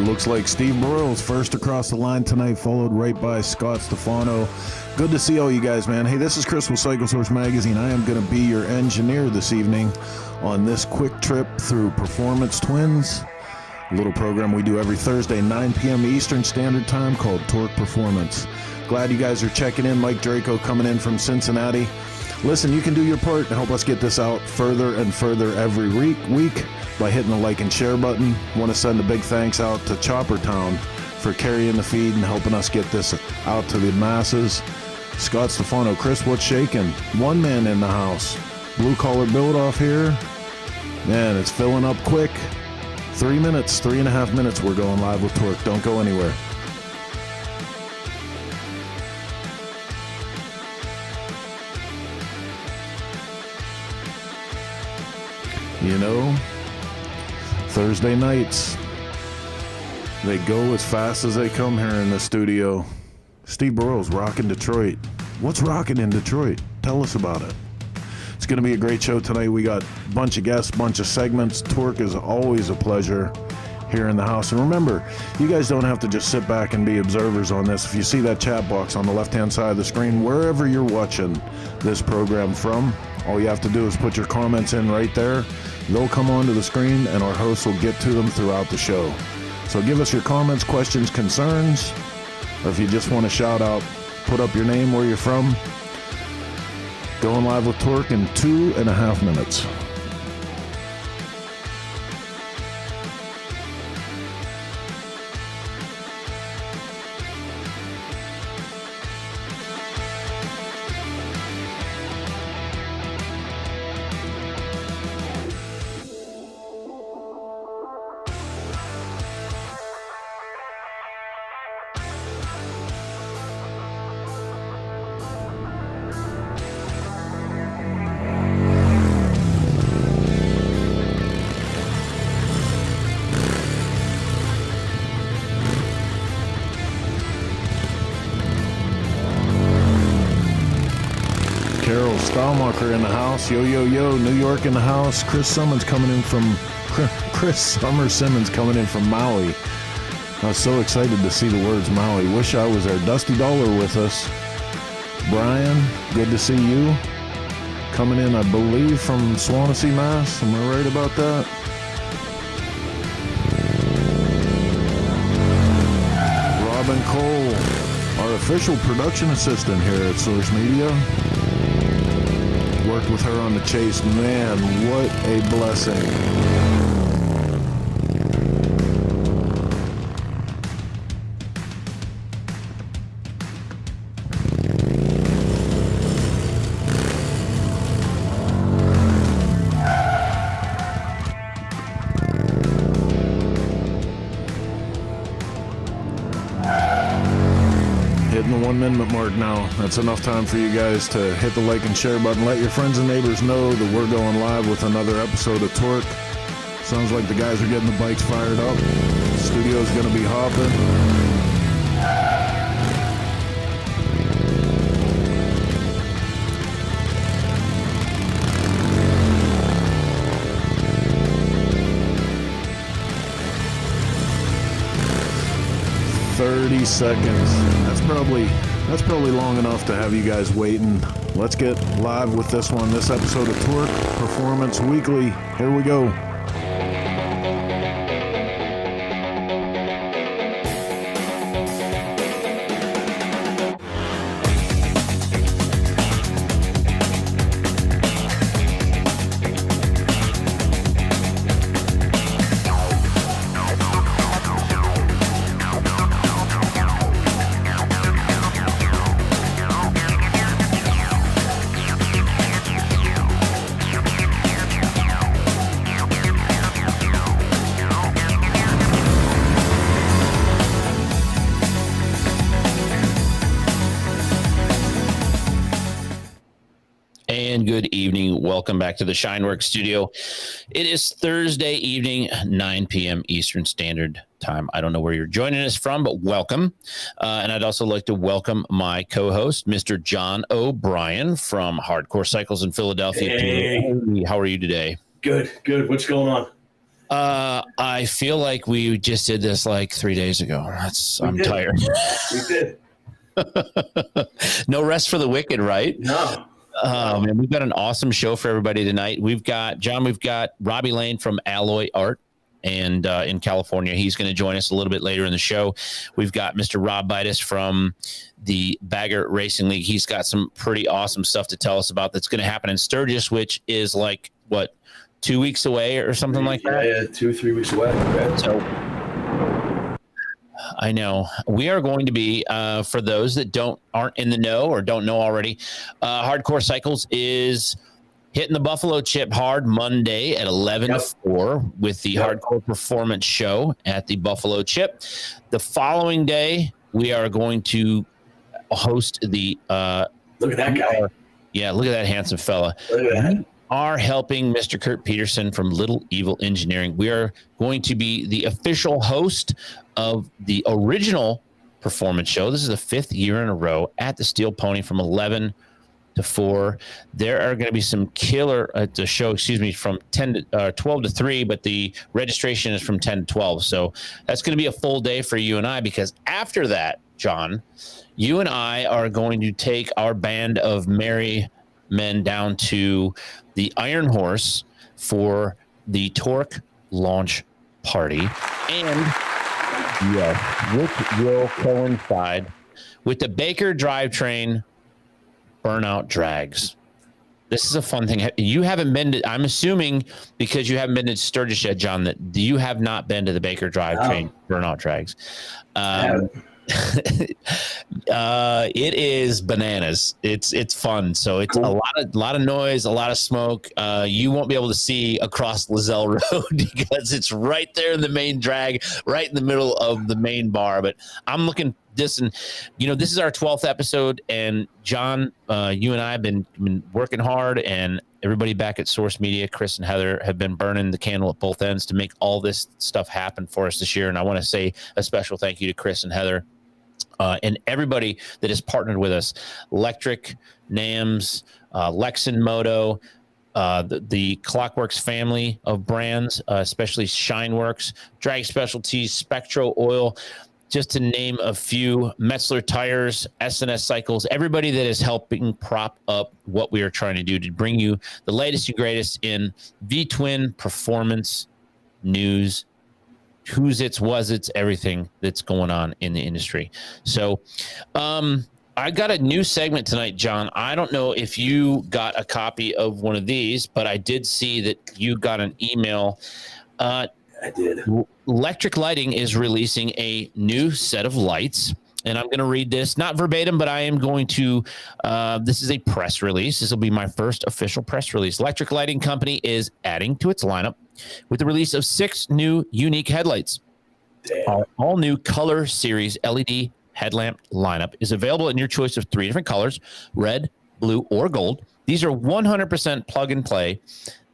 looks like Steve Broyles first across the line tonight, followed right by Scott Stefano. Good to see all you guys, man. Hey, this is Chris with Cycle Source Magazine. I am going to be your engineer this evening on this quick trip through Performance Twins, a little program we do every Thursday, 9 p.m. Eastern Standard Time, called Torque Performance. Glad you guys are checking in. Mike Draco coming in from Cincinnati. Listen, you can do your part to help us get this out further and further every week by hitting the like and share button. Want to send a big thanks out to Choppertown for carrying the feed and helping us get this out to the masses. Scott Stefano, Chris, what's shaking? One man in the house. Blue collar build off here. Man, it's filling up quick. 3 minutes, 3.5 minutes, we're going live with Torque. Don't go anywhere. You know, Thursday nights, they go as fast as they come here in the studio. Steve Broyles rocking Detroit. What's rocking in Detroit? Tell us about it. It's going to be a great show tonight. We got a bunch of guests, bunch of segments. Torque is always a pleasure here in the house. And remember, you guys don't have to just sit back and be observers on this. If you see that chat box on the left-hand side of the screen, wherever you're watching this program from, all you have to do is put your comments in right there. They'll come onto the screen, and our hosts will get to them throughout the show. So give us your comments, questions, concerns, or if you just want to shout out, put up your name, where you're from. Going live with Torque in 2.5 minutes. Stallmacher in the house. Yo, yo, yo. New York in the house. Chris Summer Simmons coming in from Maui. I was so excited to see the words Maui. Wish I was there. Dusty Dollar with us. Brian, good to see you. Coming in, I believe, from Swansea, Mass. Am I right about that? Robin Cole, our official production assistant here at Source Media. Worked with her on the chase. Man, what a blessing. Hitting the 1 minute mark now. That's enough time for you guys to hit the like and share button. Let your friends and neighbors know that we're going live with another episode of Torque. Sounds like the guys are getting the bikes fired up. Studio's gonna be hopping. 30 seconds. That's probably long enough to have you guys waiting. Let's get live with this one. This episode of Torque Performance Weekly. Here we go. Good evening. Welcome back to the SHINE WERKS studio. It is Thursday evening, 9 p.m. Eastern Standard Time. I don't know where you're joining us from, but welcome. And I'd also like to welcome my co-host, Mr. John O'Brien from Hardcore Cycles in Philadelphia. Hey. How are you today? Good. What's going on? I feel like we just did this like 3 days ago. I'm tired. We did. No rest for the wicked, right? No. And we've got an awesome show for everybody tonight. We've got Robbie Lane from Alloy Art and in California. He's going to join us a little bit later in the show. We've got Mr. Rob Buydos from the Bagger Racing League. He's got some pretty awesome stuff to tell us about that's going to happen in Sturgis, which is like, what, 2 weeks away or something like that? Yeah, 2 or 3 weeks away. Right? So I know we are going to be, for those that aren't in the know or don't know already, Hardcore Cycles is hitting the Buffalo Chip hard Monday at 11 to 4 with the Hardcore Performance Show at the Buffalo Chip. The following day, we are going to host the look at that guy. Look at that handsome fella. Look at that. Are helping Mr. Kurt Peterson from Little Evil Engineering. We are going to be the official host of the original performance show. This is the 5th year in a row at the Steel Pony from 11 to 4. There are going to be some killer at the show, from 12 to 3, but the registration is from 10 to 12. So that's going to be a full day for you and I, because after that, John, you and I are going to take our band of merry men down to the Iron Horse for the Torque launch party, and which will coincide with the Baker drivetrain burnout drags. This is a fun thing. You haven't been to, I'm assuming because you haven't been to Sturgis yet, John, that you have not been to the Baker drivetrain burnout drags. It is bananas. It's fun. So it's cool. a lot of noise, a lot of smoke. You won't be able to see across Lozelle Road because it's right there in the main drag, right in the middle of the main bar. But I'm looking this, and this is our 12th episode, and John, you and I have been working hard, and everybody back at Source Media, Chris and Heather, have been burning the candle at both ends to make all this stuff happen for us this year. And I want to say a special thank you to Chris and Heather. And everybody that has partnered with us, Electric, NAMS, Lexan Moto, the Clockworks family of brands, especially SHINE WERKS, Drag Specialties, Spectro Oil, just to name a few, Metzler Tires, S&S Cycles, everybody that is helping prop up what we are trying to do to bring you the latest and greatest in V-twin performance news, who's its, was its, everything that's going on in the industry. So I got a new segment tonight, John. I don't know if you got a copy of one of these, but I did see that you got an email. I did. Electric Lighting is releasing a new set of lights, and I'm going to read this, not verbatim, but I am going to, this is a press release. This will be my first official press release. Electric Lighting Company is adding to its lineup with the release of 6 new unique headlights. Our all-new Color Series LED headlamp lineup is available in your choice of 3 different colors, red, blue, or gold. These are 100% plug and play.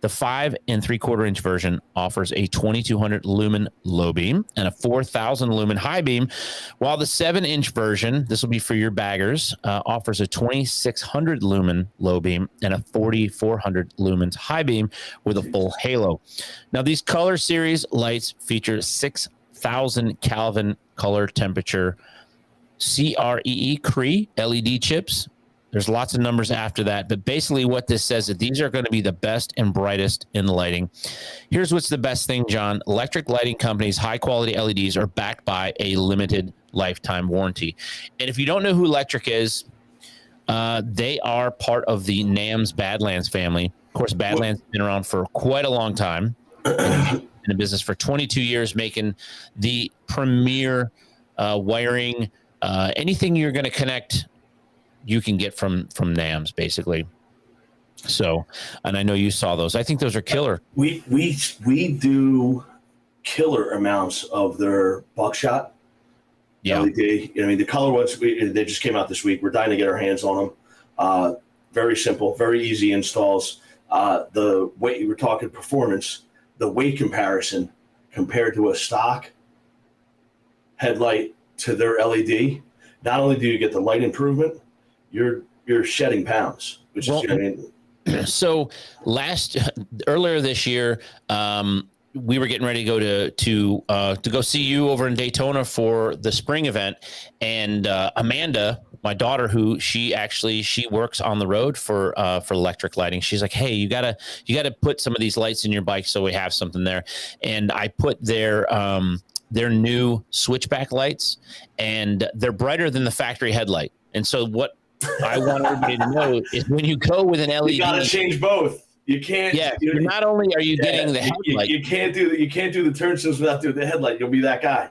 The 5 3/4 inch version offers a 2200 lumen low beam and a 4000 lumen high beam, while the 7-inch version, this will be for your baggers, offers a 2600 lumen low beam and a 4400 lumens high beam with a full halo. Now, these Color Series lights feature 6000 Kelvin color temperature Cree LED chips. There's lots of numbers after that, but basically what this says is these are going to be the best and brightest in lighting. Here's what's the best thing, John. Electric Lighting Company's high-quality LEDs are backed by a limited lifetime warranty. And if you don't know who Electric is, they are part of the NAMS Badlands family. Of course, Badlands has been around for quite a long time, in the business for 22 years, making the premier wiring, anything you're going to connect, you can get from NAMS, basically. So, and I know you saw those. I think those are killer. We do killer amounts of their buckshot LED. I mean, the color ones, they just came out this week. We're dying to get our hands on them. Very simple, very easy installs. The weight, you were talking performance, the weight comparison compared to a stock headlight to their LED, not only do you get the light improvement, you're shedding pounds, which is, So earlier this year, we were getting ready to go to go see you over in Daytona for the spring event, and Amanda, my daughter, who she works on the road for electric lighting. She's like, hey, you gotta put some of these lights in your bike so we have something there. And I put their new switchback lights, and they're brighter than the factory headlight. And so what I want everybody to know is when you go with an LED, you gotta change both. You can't. Yeah. Not only are you getting the headlight, you can't do the turn signals without doing the headlight. You'll be that guy.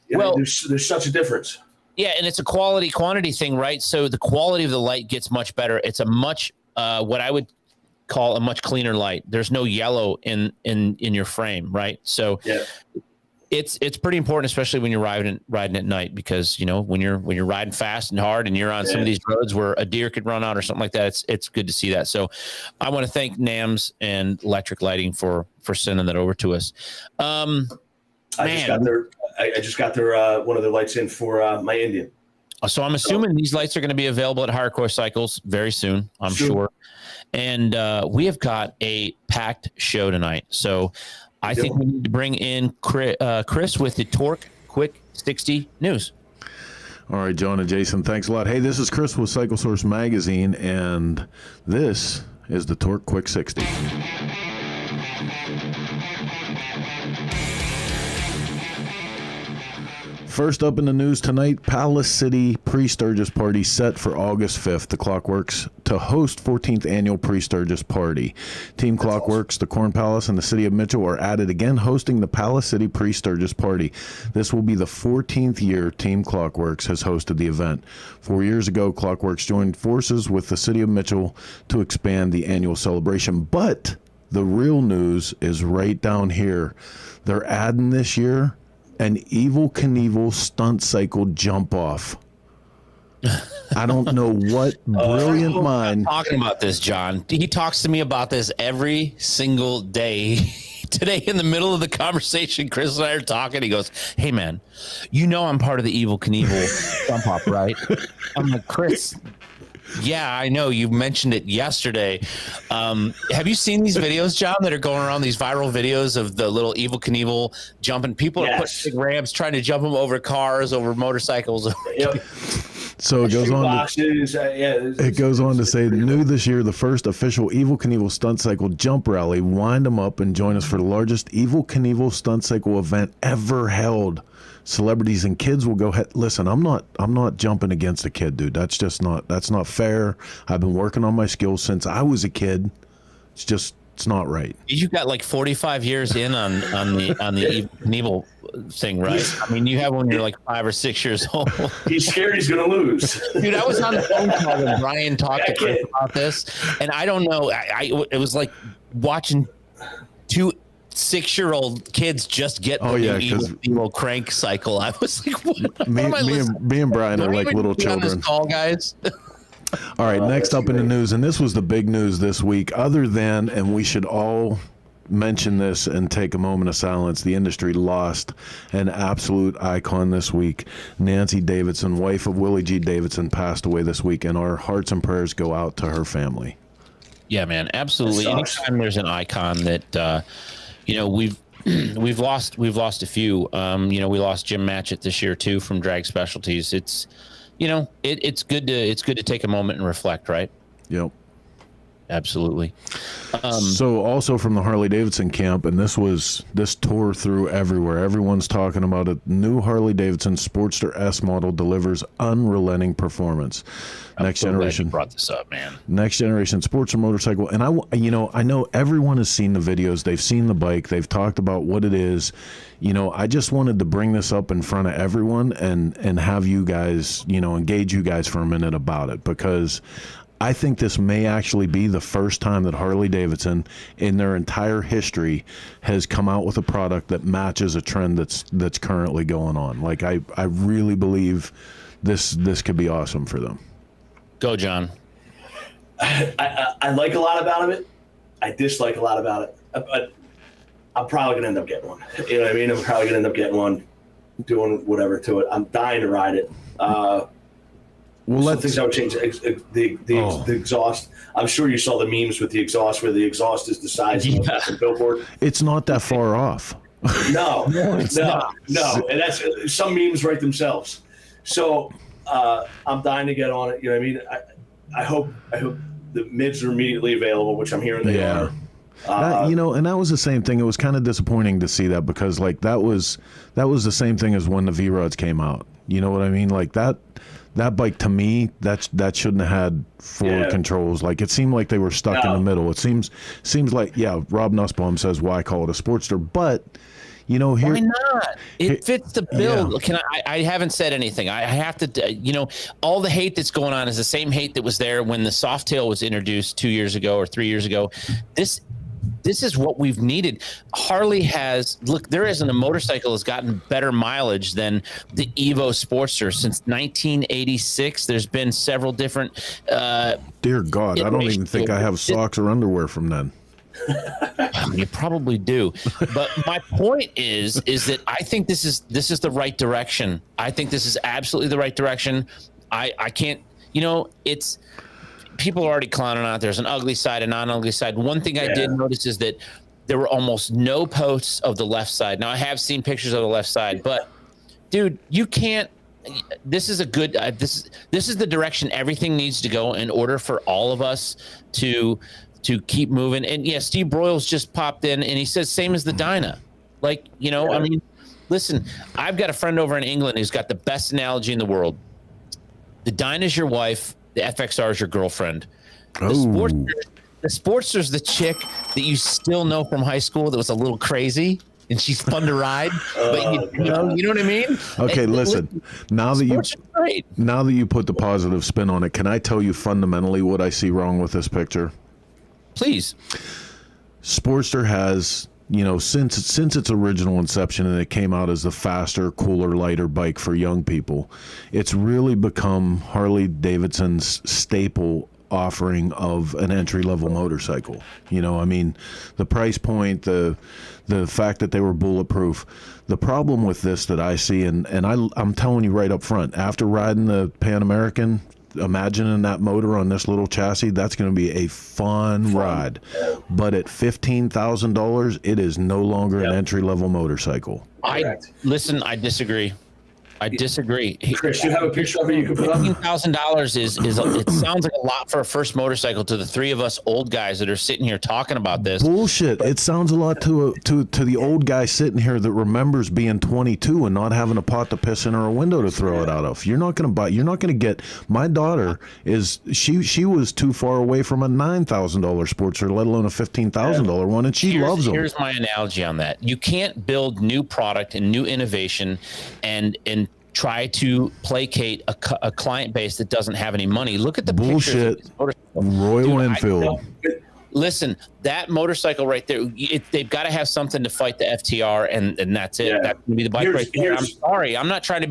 There's such a difference. Yeah, and it's a quality thing, right? So the quality of the light gets much better. It's a much what I would call a much cleaner light. There's no yellow in your frame, right? So yeah. It's pretty important, especially when you're riding at night, because when you're riding fast and hard and you're on some of these roads where a deer could run out or something like that. It's good to see that. So I want to thank NAMS and Electric Lighting for sending that over to us. I just got their one of their lights in for my Indian. So I'm assuming these lights are going to be available at Hardcore Cycles very soon. I'm sure. And we have got a packed show tonight. So I think we need to bring in Chris with the Torque Quick 60 news. All right, John and Jason, thanks a lot. Hey, this is Chris with Cycle Source Magazine, and this is the Torque Quick 60. First up in the news tonight, Palace City Pre-Sturgis Party set for August 5th. The Clockworks to host 14th Annual Pre-Sturgis Party. Team Clockworks, the Corn Palace, and the City of Mitchell are at it again, hosting the Palace City Pre-Sturgis Party. This will be the 14th year Team Clockworks has hosted the event. 4 years ago, Clockworks joined forces with the City of Mitchell to expand the annual celebration. But the real news is right down here. They're adding this year an Evel Knievel stunt cycle jump off. I don't know what brilliant mind. Talking about this, John. He talks to me about this every single day. Today, in the middle of the conversation, Chris and I are talking. He goes, "Hey, man, I'm part of the Evel Knievel jump off, right?" I'm like, Chris. Yeah, I know. You mentioned it yesterday. Have you seen these videos, John, that are going around, these viral videos of the little Evel Knievel jumping? People are putting big ramps, trying to jump them over cars, over motorcycles. Yep. So it goes on. It goes on to say, new this year, the first official Evel Knievel stunt cycle jump rally. Wind them up and join us for the largest Evel Knievel stunt cycle event ever held. Celebrities and kids will go ahead. Listen, I'm not jumping against a kid, dude. That's not fair. I've been working on my skills since I was a kid. It's not right. You got like 45 years in on the Evel Knievel thing, right? I mean, you have when you're like 5 or 6 years old. He's scared he's gonna lose. Dude, I was on the phone call when Brian talked to Chris about this, and I don't know. It was like watching two 6-year-old kids just get the Evel crank cycle. I was like, what? Me and Brian are like little children. On this call, guys. All right, next up in the news, and this was the big news this week, other than, and we should all mention this and take a moment of silence, the industry lost an absolute icon this week. Nancy Davidson, wife of Willie G. Davidson, passed away this week, and our hearts and prayers go out to her family. Yeah, man, absolutely. Anytime there's an icon that we've lost a few. We lost Jim Matchett this year too from Drag Specialties. It's it's good to take a moment and reflect, right? Yep. Absolutely. So also from the Harley Davidson camp, and this tore through everywhere. Everyone's talking about it. New Harley Davidson Sportster S model delivers unrelenting performance. Next generation brought this up, man. Next generation Sportster motorcycle, and I know everyone has seen the videos. They've seen the bike. They've talked about what it is. I just wanted to bring this up in front of everyone and have you guys, engage you guys for a minute about it, because I think this may actually be the first time that Harley Davidson in their entire history has come out with a product that matches a trend that's currently going on. Like I really believe this could be awesome for them. Go, John. I like a lot about it. I dislike a lot about it. But I'm probably gonna end up getting one. You know what I mean? I'm probably gonna end up getting one, doing whatever to it. I'm dying to ride it. Well, some things I would change. The exhaust. I'm sure you saw the memes with the exhaust, where the exhaust is the size of the billboard. It's not that far off. No, and that's some memes write themselves. So I'm dying to get on it. You know what I mean? I hope the mids are immediately available, which I'm hearing they are. And that was the same thing. It was kind of disappointing to see that, because like that was the same thing as when the V-Rods came out. You know what I mean? Like that bike, to me, that shouldn't have had forward controls. Like it seemed like they were stuck in the middle. It seems like, Rob Nussbaum says, why call it a Sportster? But here, why not? It fits the bill. Yeah. I haven't said anything. I have to, all the hate that's going on is the same hate that was there when the Softail was introduced 2 years ago or 3 years ago. This is what we've needed. Harley there isn't a motorcycle that's gotten better mileage than the Evo Sportster since 1986. There's been several different. Dear God, I don't even think I have socks or underwear from then. You probably do, but my point is that I think this is the right direction. I think this is absolutely the right direction. I can't, it's. People are already clowning out there's an ugly side and non-ugly side. One thing I did notice is that there were almost no posts of the left side. Now I have seen pictures of the left side, but dude, you can't. This is a good. This is the direction everything needs to go in order for all of us to keep moving. And Steve Broyles just popped in and he says same as the Dyna. Like I mean, listen, I've got a friend over in England who's got the best analogy in the world. The Dyna's your wife. The FXR is your girlfriend. The Sportster's the chick that you still know from high school that was a little crazy and she's fun to ride. But you know what I mean? Okay, listen. Now that you put the positive spin on it, can I tell you fundamentally what I see wrong with this picture? Please. Sportster has, since its original inception, and it came out as the faster, cooler, lighter bike for young people, it's really become Harley Davidson's staple offering of an entry-level motorcycle. I mean, the price point, the fact that they were bulletproof. The problem with this that I see, and I'm telling you right up front, after riding the Pan American, imagining that motor on this little chassis, that's going to be a fun ride. But at $15,000, it is no longer an entry-level motorcycle. I disagree. Chris, you have a picture of it you can put up? $15,000 is it sounds like a lot for a first motorcycle to the three of us old guys that are sitting here talking about this. Bullshit. It sounds a lot to the old guy sitting here that remembers being 22 and not having a pot to piss in or a window to throw it out of. You're not going to get. My daughter she was too far away from a $9,000 Sportster, let alone a $15,000 one, and she loves them. Here's my analogy on that. You can't build new product and new innovation and try to placate a client base that doesn't have any money. Look at the bullshit. Royal Enfield. Listen, that motorcycle right there, they've got to have something to fight the FTR, and that's it. That's going to be the bike right there. I'm sorry. I'm trying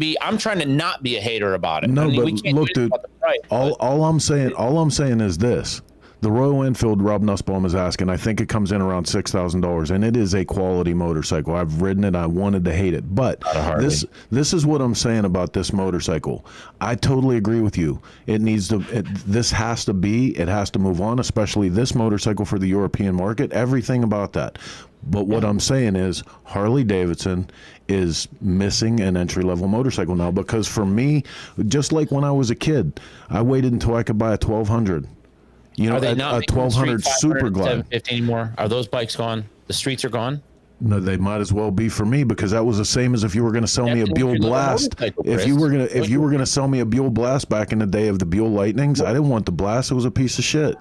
to not be a hater about it. No, but look, dude, all I'm saying is this. The Royal Enfield Rob Nussbaum is asking, I think it comes in around $6,000, and it is a quality motorcycle. I've ridden it. I wanted to hate it. But this is what I'm saying about this motorcycle. I totally agree with you. It has to move on, especially this motorcycle for the European market, everything about that. But what I'm saying is Harley Davidson is missing an entry-level motorcycle now, because for me, just like when I was a kid, I waited until I could buy a 1200. Are they not a 1200 Super Glide? 750 anymore? Are those bikes gone? The streets are gone? No, they might as well be for me, because that was the same as if you were going to sell me a Buell Blast. If you were going to sell me a Buell Blast back in the day of the Buell Lightnings, I didn't want the Blast. It was a piece of shit.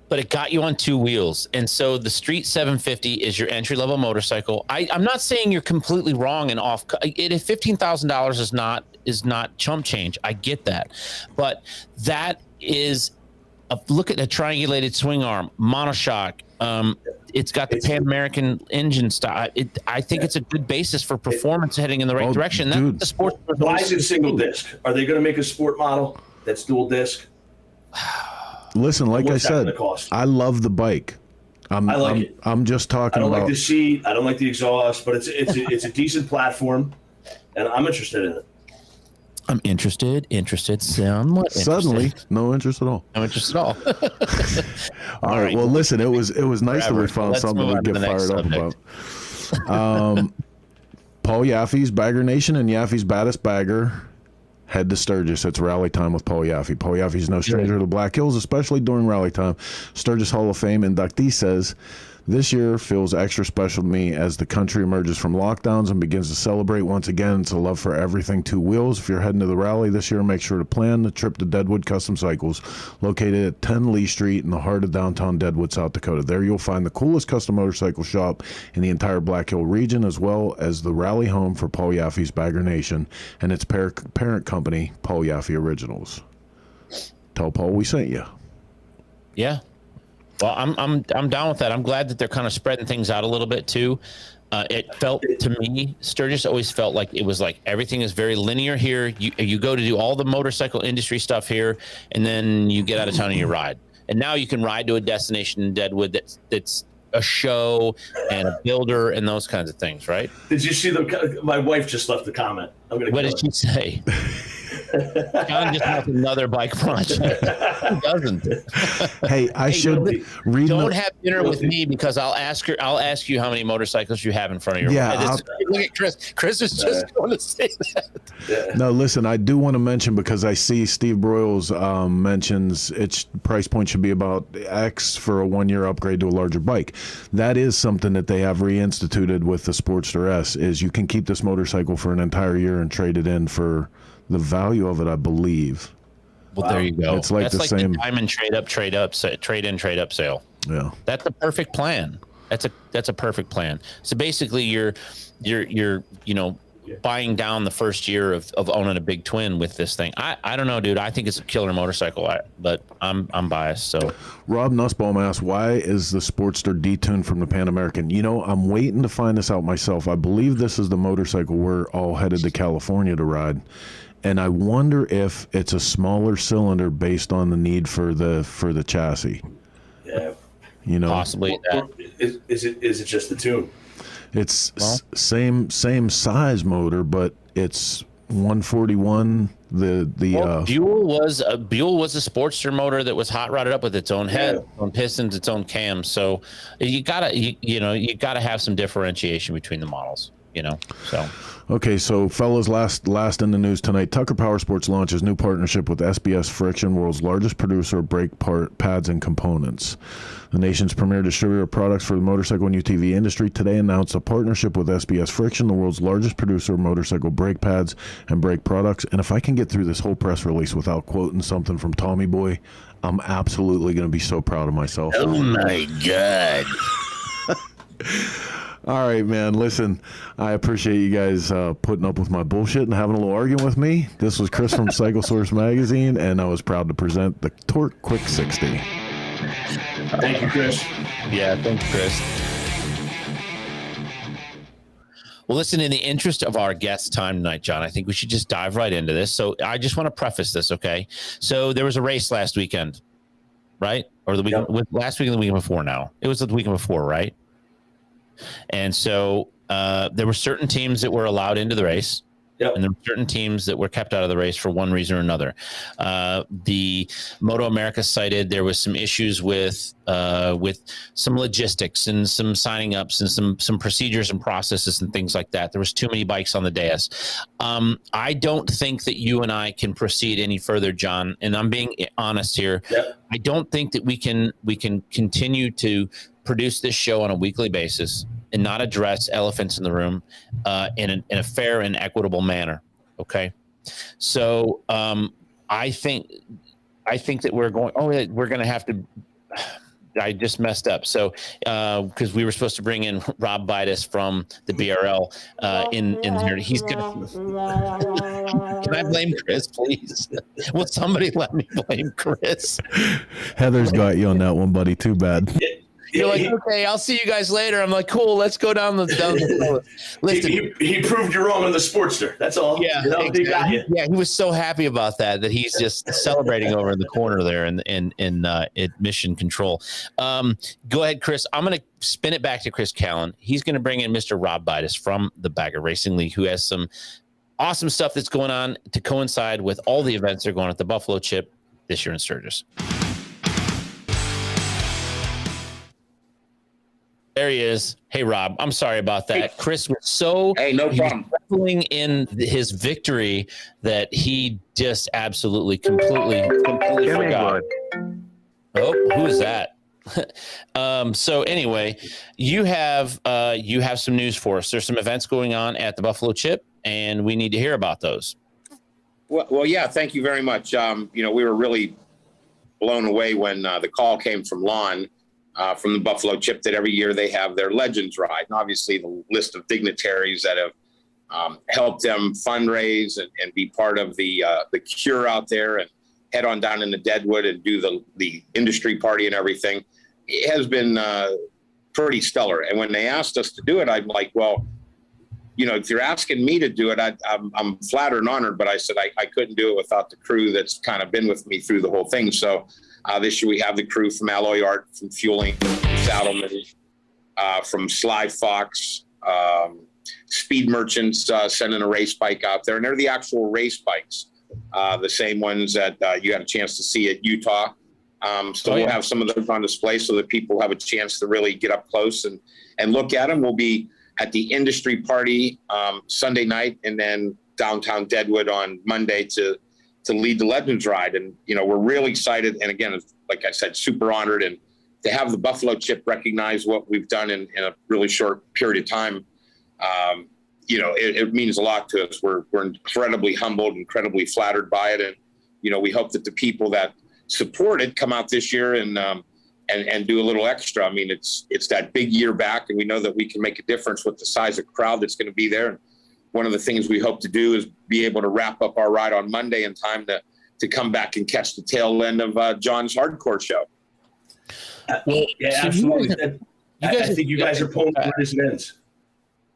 But it got you on two wheels, and so the Street 750 is your entry-level motorcycle. I'm not saying you're completely wrong and off. If $15,000 is not chump change, I get that, but that is. Look at a triangulated swing arm, monoshock. It's got the Pan American engine style. I think it's a good basis for performance heading in the right direction. That's the sport. Why is it single disc? Are they going to make a sport model that's dual disc? Listen, like I said, I love the bike. I like it. I'm just talking about. I don't like the seat. I don't like the exhaust, but it's a decent platform, and I'm interested in it. I'm interested, somewhat interested. Suddenly, no interest at all. No interest at all. All right. Well, listen, it was nice that we found Let's something move we on to get the next fired up subject. about. Paul Yaffe's Bagger Nation and Yaffe's baddest bagger head to Sturgis. It's rally time with Paul Yaffe. Paul Yaffe's no stranger to the Black Hills, especially during rally time. Sturgis Hall of Fame inductee says, this year feels extra special to me as the country emerges from lockdowns and begins to celebrate once again. It's a love for everything two wheels. If you're heading to the rally this year, make sure to plan the trip to Deadwood Custom Cycles, located at 10 Lee Street in the heart of downtown Deadwood, South Dakota. There you'll find the coolest custom motorcycle shop in the entire Black Hill region, as well as the rally home for Paul Yaffe's Bagger Nation and its parent company, Paul Yaffe Originals. Tell Paul we sent you. Yeah. Well, I'm down with that. I'm glad that they're kind of spreading things out a little bit too. It felt to me, Sturgis always felt like it was like everything is very linear here. You go to do all the motorcycle industry stuff here, and then you get out of town and you ride. And now you can ride to a destination in Deadwood that's a show and a builder and those kinds of things, right? Did you see my wife just left a comment? What did she say? John just has another bike project. Who doesn't? Hey, I should read. Don't have dinner with me because I'll ask you how many motorcycles you have in front of your. Yeah, look at Chris. Chris is just going to say that. Yeah. No, listen, I do want to mention, because I see Steve Broyles mentions its price point should be about X for a 1-year upgrade to a larger bike. That is something that they have reinstituted with the Sportster S, is you can keep this motorcycle for an entire year and trade it in for the value of it, I believe. Well, there you go. It's like That's the same diamond trade in, trade up sale. Yeah. That's a perfect plan. That's a perfect plan. So basically you're buying down the first year of owning a big twin with this thing. I don't know, dude. I think it's a killer motorcycle, but I'm biased. So Rob Nussbaum asked, why is the Sportster detuned from the Pan American? I'm waiting to find this out myself. I believe this is the motorcycle we're all headed to California to ride. And I wonder if it's a smaller cylinder based on the need for the chassis. Yeah. Possibly that. Is it just the tune? It's same size motor, but it's 141. Buell was a Sportster motor that was hot rodded up with its own head, its own pistons, its own cam. So you gotta have some differentiation between the models. So. Okay, so fellas, last in the news tonight, Tucker Powersports launches new partnership with SBS Friction, world's largest producer of brake pads and components. The nation's premier distributor of products for the motorcycle and UTV industry today announced a partnership with SBS Friction, the world's largest producer of motorcycle brake pads and brake products. And if I can get through this whole press release without quoting something from Tommy Boy, I'm absolutely going to be so proud of myself. Oh my God. All right, man. Listen, I appreciate you guys putting up with my bullshit and having a little argument with me. This was Chris from Cycle Source Magazine, and I was proud to present the Torque Quick 60. Thank you, Chris. Yeah, thanks, Chris. Well, listen, in the interest of our guest time tonight, John, I think we should just dive right into this. So I just want to preface this, okay? So there was a race last weekend, right? Or the weekend, last weekend, the weekend before now. It was the weekend before, right? And so there were certain teams that were allowed into the race. Yep. And there were certain teams that were kept out of the race for one reason or another. The Moto America cited there was some issues with some logistics and some signing ups and some procedures and processes and things like that. There was too many bikes on the dais. I don't think that you and I can proceed any further, John. And I'm being honest here. Yep. I don't think that we can continue to produce this show on a weekly basis and not address elephants in the room in a fair and equitable manner. Okay, so I think that we're going to have to. I just messed up. So because we were supposed to bring in Rob Buydos from the BRL in here, he's gonna. Can I blame Chris, please? Will somebody let me blame Chris? Heather's got you on that one, buddy. Too bad. You're like, okay, I'll see you guys later. I'm like, cool, let's go down the listen. He proved you wrong on the Sportster. That's all. Yeah, He got you. Yeah, he was so happy about that he's just celebrating over in the corner there in admission control. Go ahead, Chris. I'm going to spin it back to Chris Callan. He's going to bring in Mr. Rob Buydos from the Bagger Racing League, who has some awesome stuff that's going on to coincide with all the events that are going on at the Buffalo Chip this year in Sturgis. There he is. Hey, Rob, I'm sorry about that. Hey. Chris was so no problem. Reveling in his victory that he just absolutely, completely forgot. Oh, who is that? So anyway, you have some news for us. There's some events going on at the Buffalo Chip, and we need to hear about those. Well, yeah. Thank you very much. We were really blown away when the call came from Lon. From the Buffalo Chip that every year they have their Legends Ride. And obviously the list of dignitaries that have helped them fundraise and be part of the cure out there and head on down into Deadwood and do the industry party and everything. It has been pretty stellar. And when they asked us to do it, I'm like, well, if you're asking me to do it, I'm flattered and honored, but I said I couldn't do it without the crew that's kind of been with me through the whole thing. So this year we have the crew from Alloy Art, from Fueling, from Saddleman, from Sly Fox, Speed Merchants sending a race bike out there. And they're the actual race bikes, the same ones that you had a chance to see at Utah. We'll have some of those on display so that people have a chance to really get up close and look at them. We'll be at the industry party Sunday night and then downtown Deadwood on Monday to lead the Legends Ride. And, we're really excited. And again, like I said, super honored. And to have the Buffalo Chip recognize what we've done in a really short period of time, it means a lot to us. We're incredibly humbled, incredibly flattered by it. And, we hope that the people that support it come out this year and do a little extra. I mean, it's that big year back, and we know that we can make a difference with the size of crowd that's going to be there. And one of the things we hope to do is be able to wrap up our ride on Monday in time to come back and catch the tail end of John's hardcore show. Well, yeah, so absolutely. I think you guys are pulling right as it ends.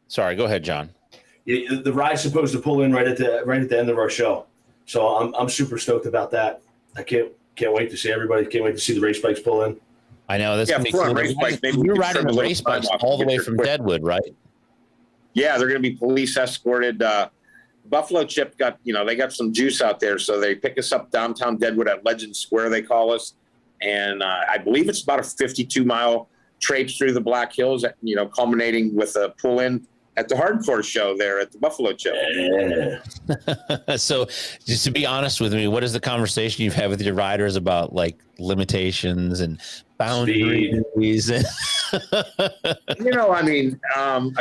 Sorry, go ahead, John. Yeah, the ride's supposed to pull in right at the end of our show, so I'm super stoked about that. I can't wait to see everybody. Can't wait to see the race bikes pull in. I know that's gonna be cool. You're riding the race bikes all the way from Deadwood, right? Yeah, they're going to be police escorted. Buffalo Chip got, they got some juice out there. So they pick us up downtown Deadwood at Legend Square, they call us. And I believe it's about a 52-mile traipse through the Black Hills, culminating with a pull-in at the hardcore show there at the Buffalo Chip. Yeah. So just to be honest with me, what is the conversation you've had with your riders about like limitations and boundaries? A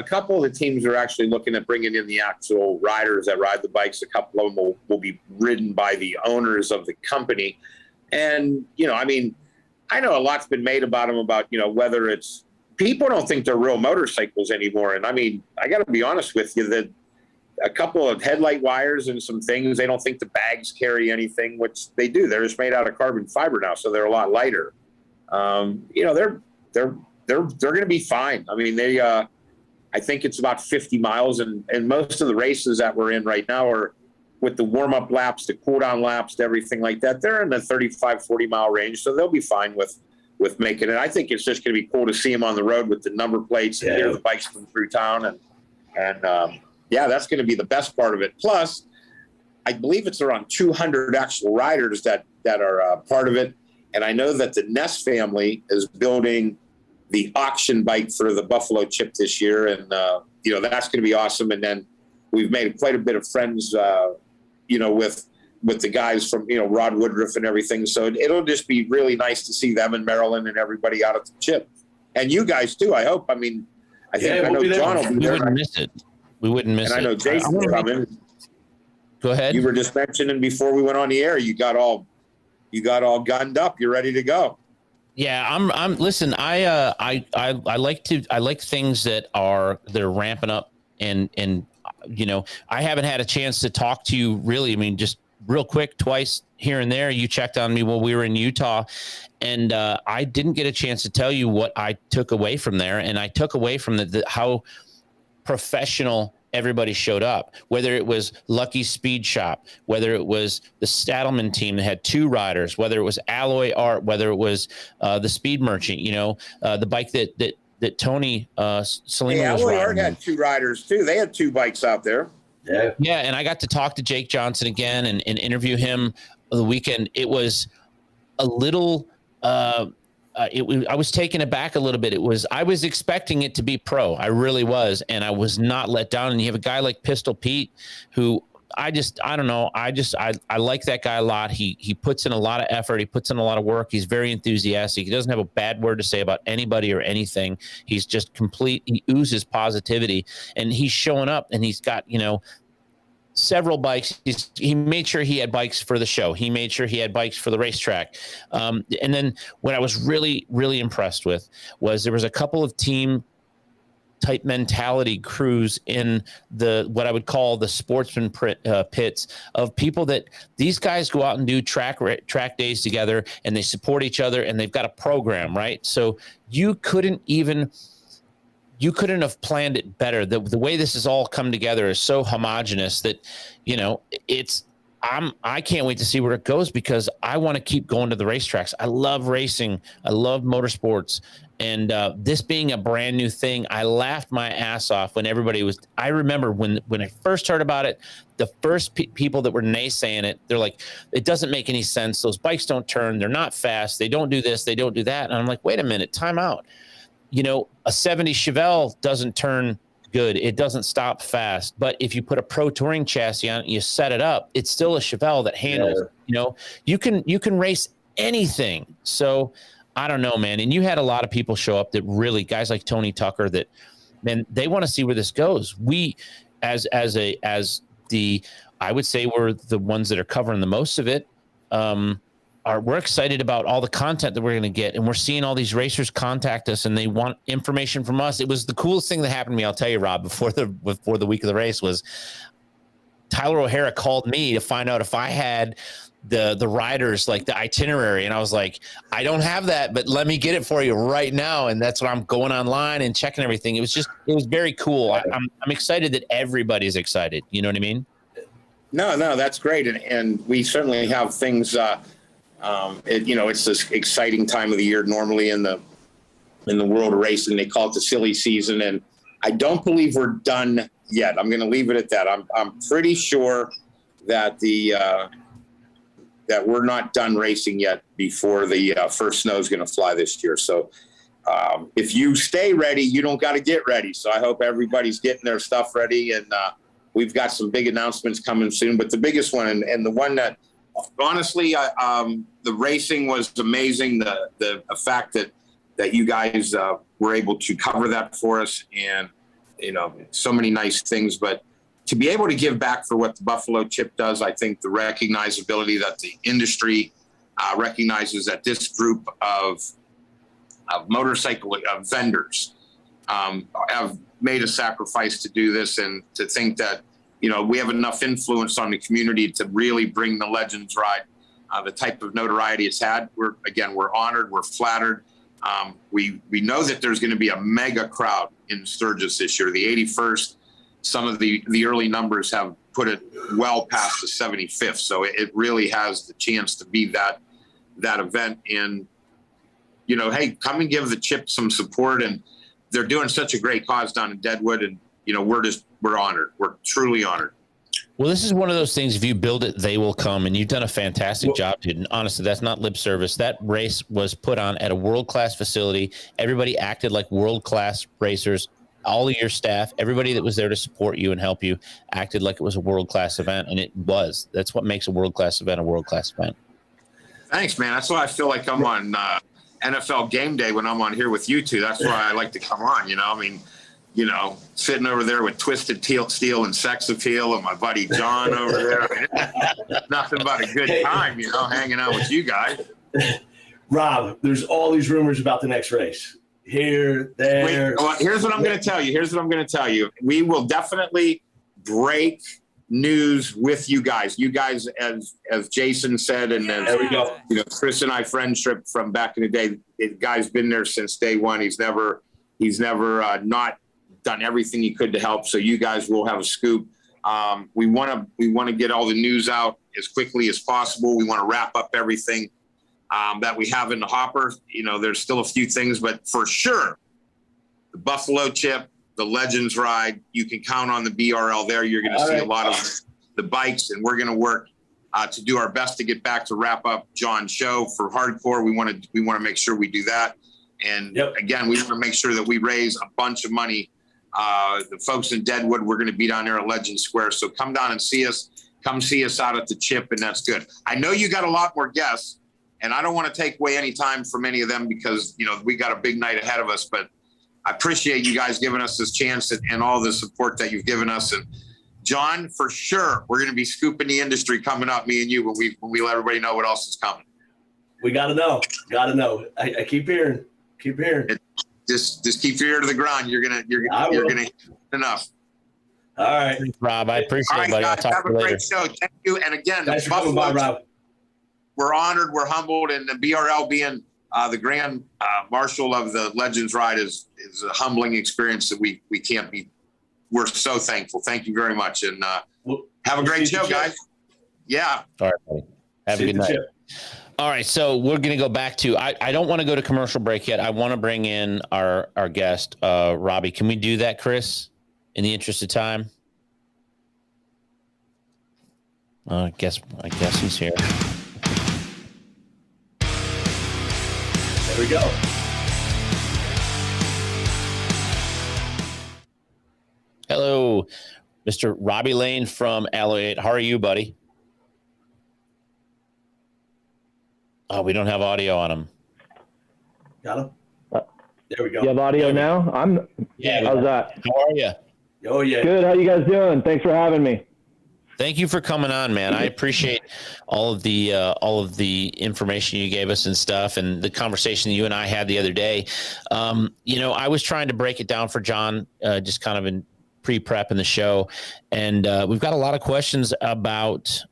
couple of the teams are actually looking at bringing in the actual riders that ride the bikes. A couple of them will be ridden by the owners of the company. And, I know a lot's been made about them about, whether it's, people don't think they're real motorcycles anymore. And I got to be honest with you that a couple of headlight wires and some things, they don't think the bags carry anything, which they do. They're just made out of carbon fiber now, so they're a lot lighter. They're going to be fine. I think it's about 50 miles, and most of the races that we're in right now are with the warm-up laps, the cool-down laps, everything like that. They're in the 35, 40-mile range, so they'll be fine with making it. I think it's just going to be cool to see them on the road with the number plates and hear the bikes come through town. And that's going to be the best part of it. Plus, I believe it's around 200 actual riders that are part of it. And I know that the Ness family is building the auction bike for the Buffalo Chip this year. And, that's going to be awesome. And then we've made quite a bit of friends, with the guys from, Rod Woodruff and everything. So it'll just be really nice to see them in Maryland and everybody out at the Chip. And you guys too, I hope. I know John will be there. We wouldn't miss it. We wouldn't miss it. And I know Jason will come in. Go ahead. You were just mentioning before we went on the air, you got all gunned up. You're ready to go. Yeah, listen, I like things that are ramping up and I haven't had a chance to talk to you really. Just real quick, twice here and there. You checked on me while we were in Utah, and I didn't get a chance to tell you what I took away from there. And I took away from how professional everybody showed up, whether it was Lucky's Speed Shop, whether it was the Stadelman team that had 2 riders, whether it was Alloy Art, whether it was the Speed Merchant, the bike that Tony Salima was riding. Alloy Art had 2 riders too. They had 2 bikes out there. Yeah, and I got to talk to Jake Johnson again and interview him the weekend. It was a little I was taken aback a little bit. I was expecting it to be pro. I really was, and I was not let down. And you have a guy like Pistol Pete, who I don't know. I like that guy a lot. He puts in a lot of effort. He puts in a lot of work. He's very enthusiastic. He doesn't have a bad word to say about anybody or anything. He's just complete. He oozes positivity, and he's showing up, and he's got, several bikes. He made sure he had bikes for the show. He made sure he had bikes for the racetrack. And then what I was really, really impressed with was there was a couple of team type mentality crews in what I would call the sportsman pits of people that these guys go out and do track days together, and they support each other, and they've got a program, right? So you couldn't have planned it better. The way this has all come together is so homogenous that, I can't wait to see where it goes, because I want to keep going to the racetracks. I love racing. I love motorsports. And this being a brand new thing, I laughed my ass off when everybody was. I remember when I first heard about it, the first people that were naysaying it, they're like, it doesn't make any sense. Those bikes don't turn. They're not fast. They don't do this. They don't do that. And I'm like, wait a minute, time out. A 70 Chevelle doesn't turn good. It doesn't stop fast. But if you put a pro touring chassis on it, you set it up, it's still a Chevelle that handles. Yeah. You can race anything. So I don't know, man. And you had a lot of people show up that really, guys like Tony Tucker, that, man, they want to see where this goes. We, I would say we're the ones that are covering the most of it. We're excited about all the content that we're going to get, and we're seeing all these racers contact us, and they want information from us. It was the coolest thing that happened to me, I'll tell you, Rob, before the week of the race, was Tyler O'Hara called me to find out if I had the riders, like the itinerary, and I was like, I don't have that, but let me get it for you right now. And that's what I'm going online and checking everything. It was very cool. I'm excited that everybody's excited. You know what I mean? No, that's great, and we certainly have things. It's this exciting time of the year normally in the world of racing. They call it the silly season, and I don't believe we're done yet. I'm going to leave it at that. I'm pretty sure that that we're not done racing yet before the first snow is going to fly this year. So if you stay ready, you don't got to get ready. So I hope everybody's getting their stuff ready, and we've got some big announcements coming soon. But the biggest one, and the one that, honestly, the racing was amazing. The fact that you guys were able to cover that for us, and so many nice things. But to be able to give back for what the Buffalo Chip does, I think the recognizability that the industry recognizes that this group of motorcycle vendors have made a sacrifice to do this, and to think that we have enough influence on the community to really bring the Legends ride the type of notoriety it's had. We're honored, we're flattered. We know that there's going to be a mega crowd in Sturgis this year. The 81st, some of the early numbers have put it well past the 75th. So it really has the chance to be that event. And, hey, come and give the Chip some support. And they're doing such a great cause down in Deadwood. And, we're honored. We're truly honored. Well, this is one of those things, if you build it, they will come, and you've done a fantastic job, dude. And honestly, that's not lip service. That race was put on at a world-class facility. Everybody acted like world-class racers. All of your staff, everybody that was there to support you and help you, acted like it was a world-class event, and it was. That's what makes a world-class event a world-class event. Thanks, man. That's why I feel like I'm on NFL Game Day when I'm on here with you two. That's why I like to come on, sitting over there with Twisted Steel and Sex Appeal and my buddy John over there. Nothing but a good time, hanging out with you guys. Rob, there's all these rumors about the next race. Here, there. Well, here's what I'm going to tell you. We will definitely break news with you guys. You guys, as Jason said, and as there we go. Chris and I friendship from back in the day. The guy's been there since day one. He's never not done everything he could to help. So you guys will have a scoop. We want to get all the news out as quickly as possible. We want to wrap up everything that we have in the hopper. There's still a few things, but for sure, the Buffalo Chip, the Legends ride. You can count on the BRL there. You're going to see a lot of the bikes, and we're going to work to do our best to get back to wrap up John's show for hardcore. We want to make sure we do that. And again, we want to make sure that we raise a bunch of money. The folks in Deadwood, we're going to be down there at Legend Square. So come down and see us. Come see us out at the Chip, and that's good. I know you got a lot more guests, and I don't want to take away any time from any of them because, we got a big night ahead of us. But I appreciate you guys giving us this chance and all the support that you've given us. And John, for sure, we're going to be scooping the industry coming up, me and you, when we let everybody know what else is coming. We got to know. I keep hearing. Just keep your ear to the ground. You're gonna enough. All right, Rob. I appreciate it, buddy. I'll talk have to you a later. great show. Thank you. And again, thanks for coming by, Rob. We're honored. We're humbled, and the BRL being the grand marshal of the Legends ride is a humbling experience that we can't be. We're so thankful. Thank you very much, and have a great show, guys. Yeah. All right, buddy. Have a good night. All right, so we're going to go back to, I don't want to go to commercial break yet. I want to bring in our guest, Robbie. Can we do that, Chris, in the interest of time? I guess he's here. There we go. Hello, Mr. Robbie Lane from Alloy 8. How are you, buddy? Oh, we don't have audio on him. Got him? There we go. You have audio now? Yeah. How's that? How are you? Oh, yeah. Good. How you guys doing? Thanks for having me. Thank you for coming on, man. I appreciate all of the information you gave us and stuff, and the conversation you and I had the other day. I was trying to break it down for John, just kind of in pre-prep in the show, and we've got a lot of questions about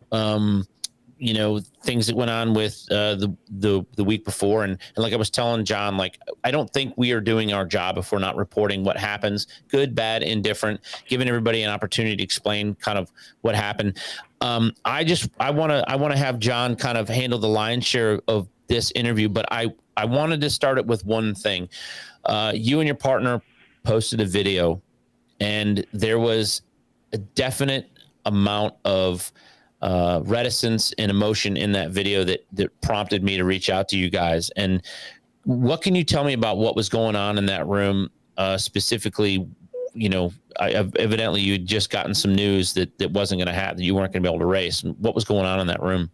things that went on with the week before. And like I was telling John, like, I don't think we are doing our job if we're not reporting what happens, good, bad, indifferent, giving everybody an opportunity to explain kind of what happened. I want to have John kind of handle the lion's share of this interview, but I wanted to start it with one thing. You and your partner posted a video, and there was a definite amount of reticence and emotion in that video that prompted me to reach out to you guys. And what can you tell me about what was going on in that room? Specifically, evidently you'd just gotten some news that wasn't going to happen, that you weren't going to be able to race. What was going on in that room?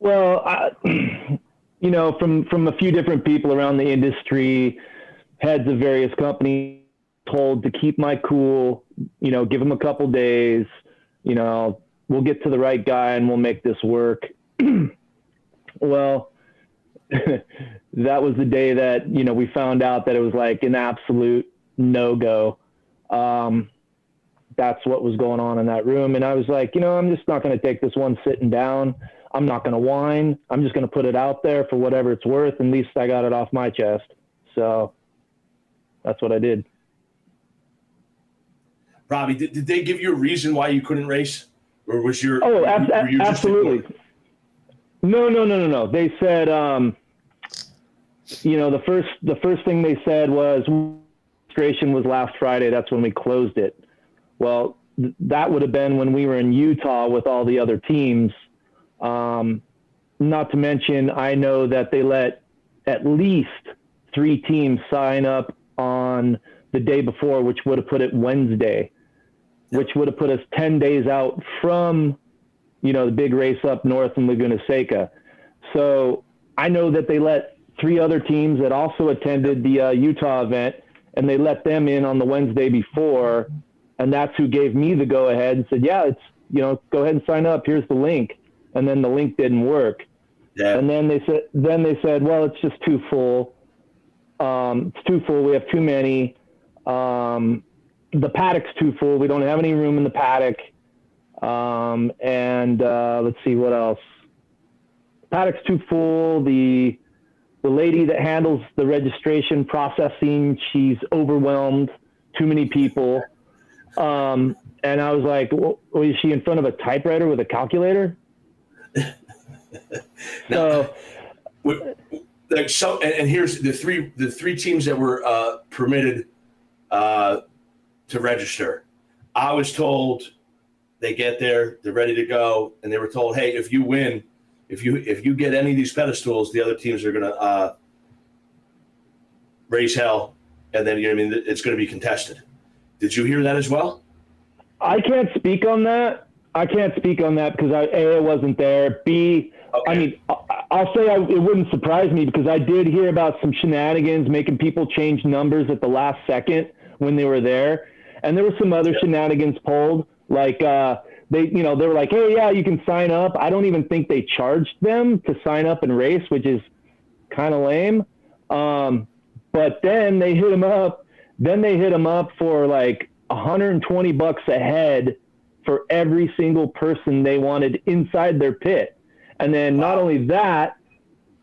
Well, from a few different people around the industry, heads of various companies, told to keep my cool, give them a couple days, we'll get to the right guy and we'll make this work. Well, that was the day that, we found out that it was like an absolute no-go. That's what was going on in that room. And I was like, I'm just not going to take this one sitting down. I'm not going to whine. I'm just going to put it out there for whatever it's worth. At least I got it off my chest. So that's what I did. Robbie, did they give you a reason why you couldn't race? Or was your absolutely. No. They said, the first thing they said was registration was last Friday. That's when we closed it. Well, that would have been when we were in Utah with all the other teams. Not to mention, I know that they let at least 3 teams sign up on the day before, which would have put it Wednesday, which would have put us 10 days out from, the big race up north in Laguna Seca. So I know that they let 3 other teams that also attended the Utah event, and they let them in on the Wednesday before. And that's who gave me the go ahead and said, yeah, it's, go ahead and sign up. Here's the link. And then the link didn't work. Yeah. And then they said, well, it's just too full. It's too full. We have too many. The paddock's too full. We don't have any room in the paddock. Let's see what else. Paddock's too full. The lady that handles the registration processing, she's overwhelmed. Too many people. And I was like, well, is she in front of a typewriter with a calculator? And here's the three teams that were permitted. to register. I was told they get there, they're ready to go, and they were told, hey, if you win, if you get any of these pedestals, the other teams are going to raise hell, and then it's going to be contested. Did you hear that as well? I can't speak on that. Because I wasn't there. B, okay. I mean, I'll say it wouldn't surprise me because I did hear about some shenanigans making people change numbers at the last second when they were there. And there were some other shenanigans pulled, like they were like, hey, yeah, you can sign up. I don't even think they charged them to sign up and race, which is kind of lame. But then they hit them up. For like $120 a head for every single person they wanted inside their pit. And then not only that,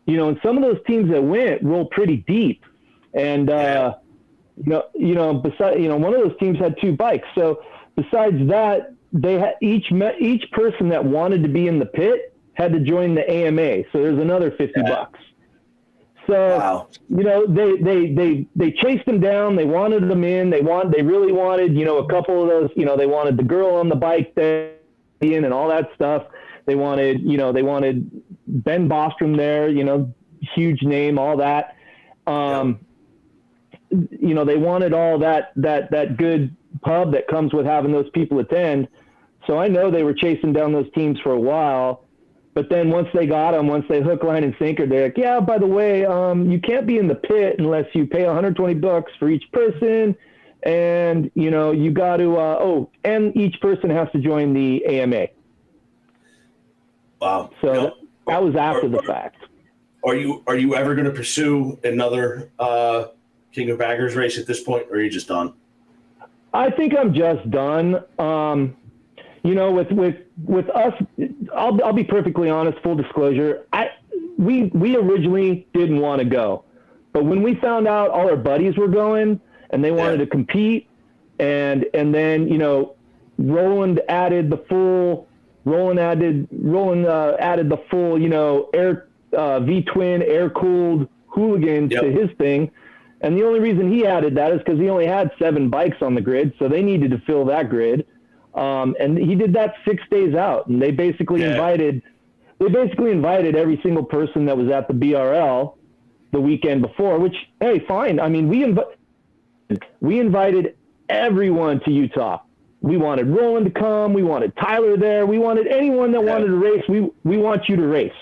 and some of those teams that went roll pretty deep. And, besides, one of those teams had 2 bikes. So besides that, they had each person that wanted to be in the pit had to join the AMA. So there's another $50. So, they chased them down. They wanted them in. They really wanted, a couple of those, they wanted the girl on the bike there in and all that stuff. They wanted, Ben Bostrom there, huge name, all that. They wanted all that good pub that comes with having those people attend. So I know they were chasing down those teams for a while. But then once they got them, once they hook, line, and sinker, they're like, yeah, by the way, you can't be in the pit unless you pay $120 for each person. And, you got to, and each person has to join the AMA. Wow. So that was after the fact. Are you ever going to pursue another King of Baggers race at this point, or are you just done? I think I'm just done. With us, I'll be perfectly honest, full disclosure. We originally didn't want to go, but when we found out all our buddies were going and they wanted to compete, and then Roland added the full, air V-twin air cooled hooligan to his thing, and the only reason he added that is because he only had 7 bikes on the grid, so they needed to fill that grid. And he did that 6 days out, and they basically invited every single person that was at the BRL the weekend before, which, hey, fine. I mean, we invited everyone to Utah. We wanted Roland to come. We wanted Tyler there. We wanted anyone that wanted to race. We want you to race,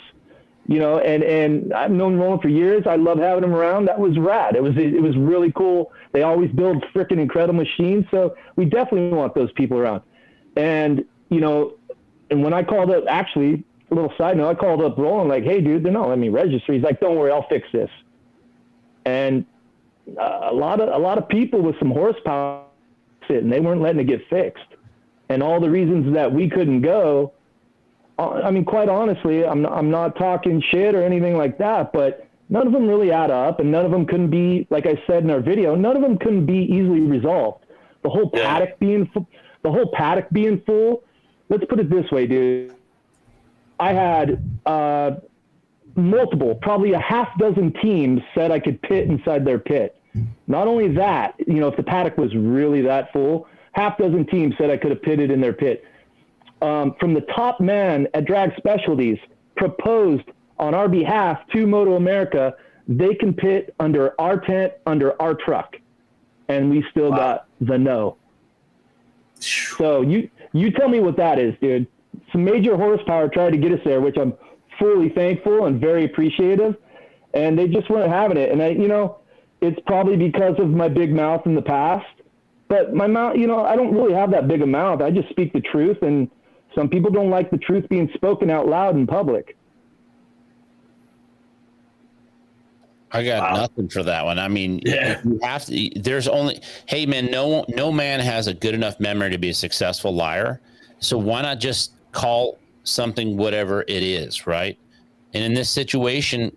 and I've known Roland for years. I love having him around. That was rad. It was really cool. They always build freaking incredible machines. So we definitely want those people around. And, and when I called up, actually, a little side note, I called up Roland like, hey, dude, they're not letting me register. He's like, don't worry, I'll fix this. And a lot of people with some horsepower and they weren't letting it get fixed. And all the reasons that we couldn't go, I mean, quite honestly, I'm not talking shit or anything like that, but none of them really add up, and none of them couldn't be, like I said in our video, none of them couldn't be easily resolved. The whole paddock being full. Let's put it this way, dude. I had multiple, probably a half dozen teams said I could pit inside their pit. Not only that, if the paddock was really that full, half dozen teams said I could have pitted in their pit. From the top man at Drag Specialties proposed on our behalf to Moto America, they can pit under our tent, under our truck. And we still got the no. So you tell me what that is, dude. Some major horsepower tried to get us there, which I'm fully thankful and very appreciative. And they just weren't having it. And it's probably because of my big mouth in the past. But my mouth, I don't really have that big a mouth. I just speak the truth. And some people don't like the truth being spoken out loud in public. I got nothing for that one. I mean, you have to, there's only, hey man, no man has a good enough memory to be a successful liar. So why not just call something whatever it is, right? And in this situation,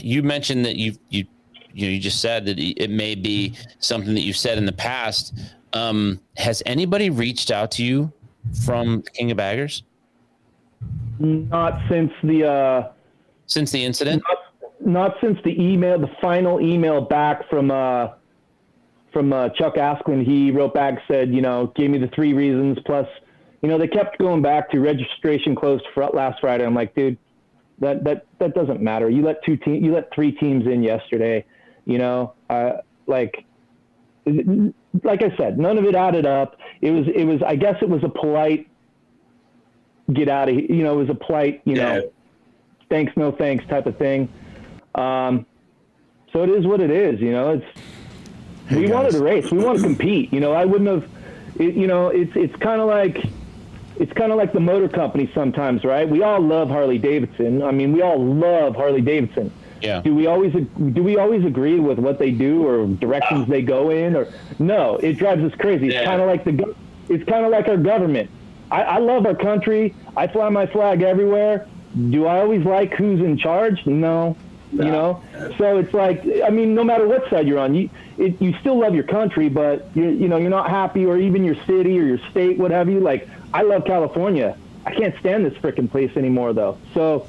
you mentioned that you just said that it may be something that you've said in the past. Has anybody reached out to you from King of Baggers? Not since the incident. Not since the email, the final email back from Chuck Asklin. He wrote back, said, gave me the 3 reasons plus, they kept going back to registration closed for last Friday. I'm like, dude, that doesn't matter. You let 3 teams in yesterday, like I said, none of it added up. It was, I guess it was a polite get out of here. It was a polite, thanks, no thanks type of thing. So it is what it is, we wanted to race. We want to compete. I wouldn't have, it's kind of like the motor company sometimes, right? We all love Harley Davidson. I mean, we all love Harley Davidson. Yeah. Do we always agree with what they do or directions they go in? Or no, it drives us crazy. It's kind of like our government. I love our country. I fly my flag everywhere. Do I always like who's in charge? No. So it's like, I mean, no matter what side you're on, you still love your country, but you're not happy, or even your city or your state, what have you. Like, I love California. I can't stand this frickin' place anymore, though. So,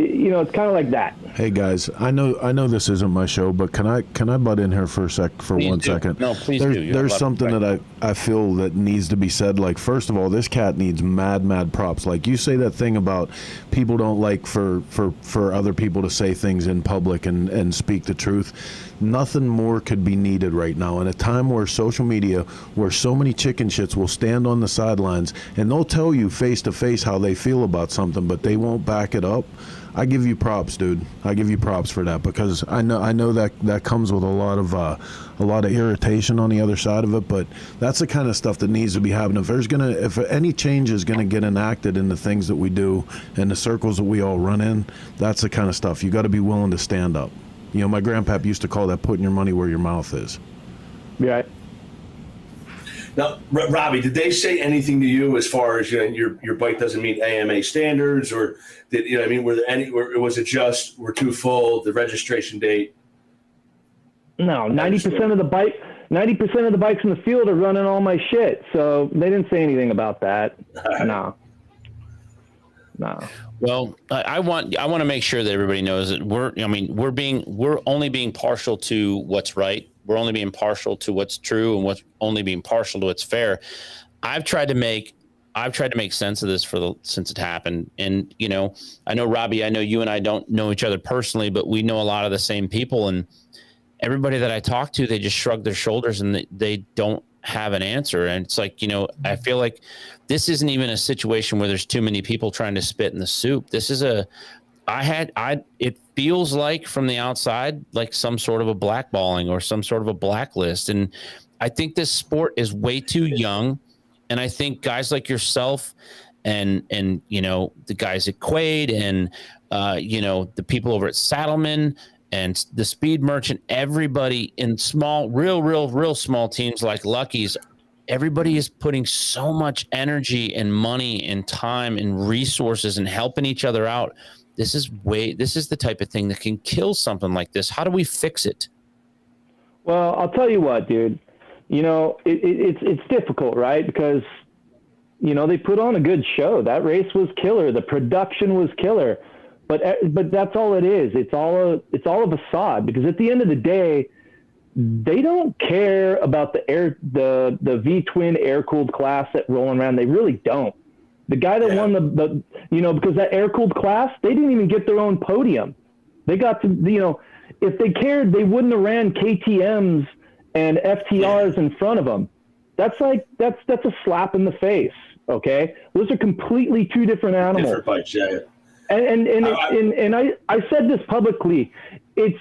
it's kind of like that. Hey guys, I know this isn't my show, but can I butt in here for one second? No, please do. There's something that I feel that needs to be said. Like, first of all, this cat needs mad props. Like, you say that thing about people don't like for other people to say things in public and speak the truth. Nothing more could be needed right now in a time where social media, where so many chicken shits will stand on the sidelines and they'll tell you face to face how they feel about something, but they won't back it up. I give you props, dude. I give you props for that, because I know that comes with a lot of irritation on the other side of it. But that's the kind of stuff that needs to be happening. If any change is gonna get enacted in the things that we do and the circles that we all run in, that's the kind of stuff you got to be willing to stand up. My grandpap used to call that putting your money where your mouth is. Yeah. Now, Robbie, did they say anything to you as far as your bike doesn't meet AMA standards, or were there any, or was it just we're too full, the registration date? No, 90% of the bikes in the field are running all my shit, so they didn't say anything about that. No. Well, I want to make sure that everybody knows that we're only being partial to what's right. We're only being partial to what's true, and what's only being partial to what's fair. I've tried to make sense of this since it happened. And, I know, Robbie, I know you and I don't know each other personally, but we know a lot of the same people, and everybody that I talk to, they just shrug their shoulders and they don't have an answer. And it's like, I feel like this isn't even a situation where there's too many people trying to spit in the soup. This is it feels like from the outside, like some sort of a blackballing or some sort of a blacklist. And I think this sport is way too young. And I think guys like yourself and the guys at Quaid and, the people over at Saddleman and the Speed Merchant, everybody in small, real small teams like Lucky's, everybody is putting so much energy and money and time and resources and helping each other out. This is the type of thing that can kill something like this. How do we fix it? Well, I'll tell you what, dude. It's difficult, right? Because they put on a good show. That race was killer. The production was killer. But that's all it is. It's all a facade, because at the end of the day, they don't care about the V-twin air-cooled class that rolling around. They really don't. The guy that won because that air-cooled class, they didn't even get their own podium. They got to, if they cared, they wouldn't have ran KTMs and FTRs in front of them. That's a slap in the face. Okay. Those are completely two different animals. Different bikes, yeah. And I said this publicly. They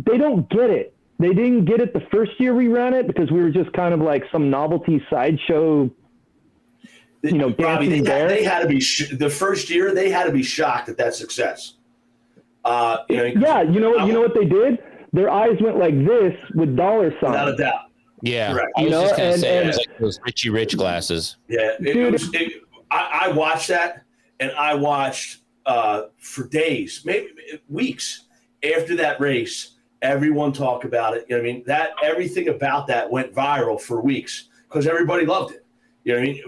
don't get it. They didn't get it the first year we ran it, because we were just kind of like some novelty sideshow. Robbie, they had to be the first year. They had to be shocked at that success. You know what they did? Their eyes went like this with dollar signs. Without a doubt. Yeah, correct. I was just going to say it was like those Richie Rich glasses. Yeah, I watched that, and I watched for days, maybe weeks after that race. Everyone talked about it. That everything about that went viral for weeks because everybody loved it.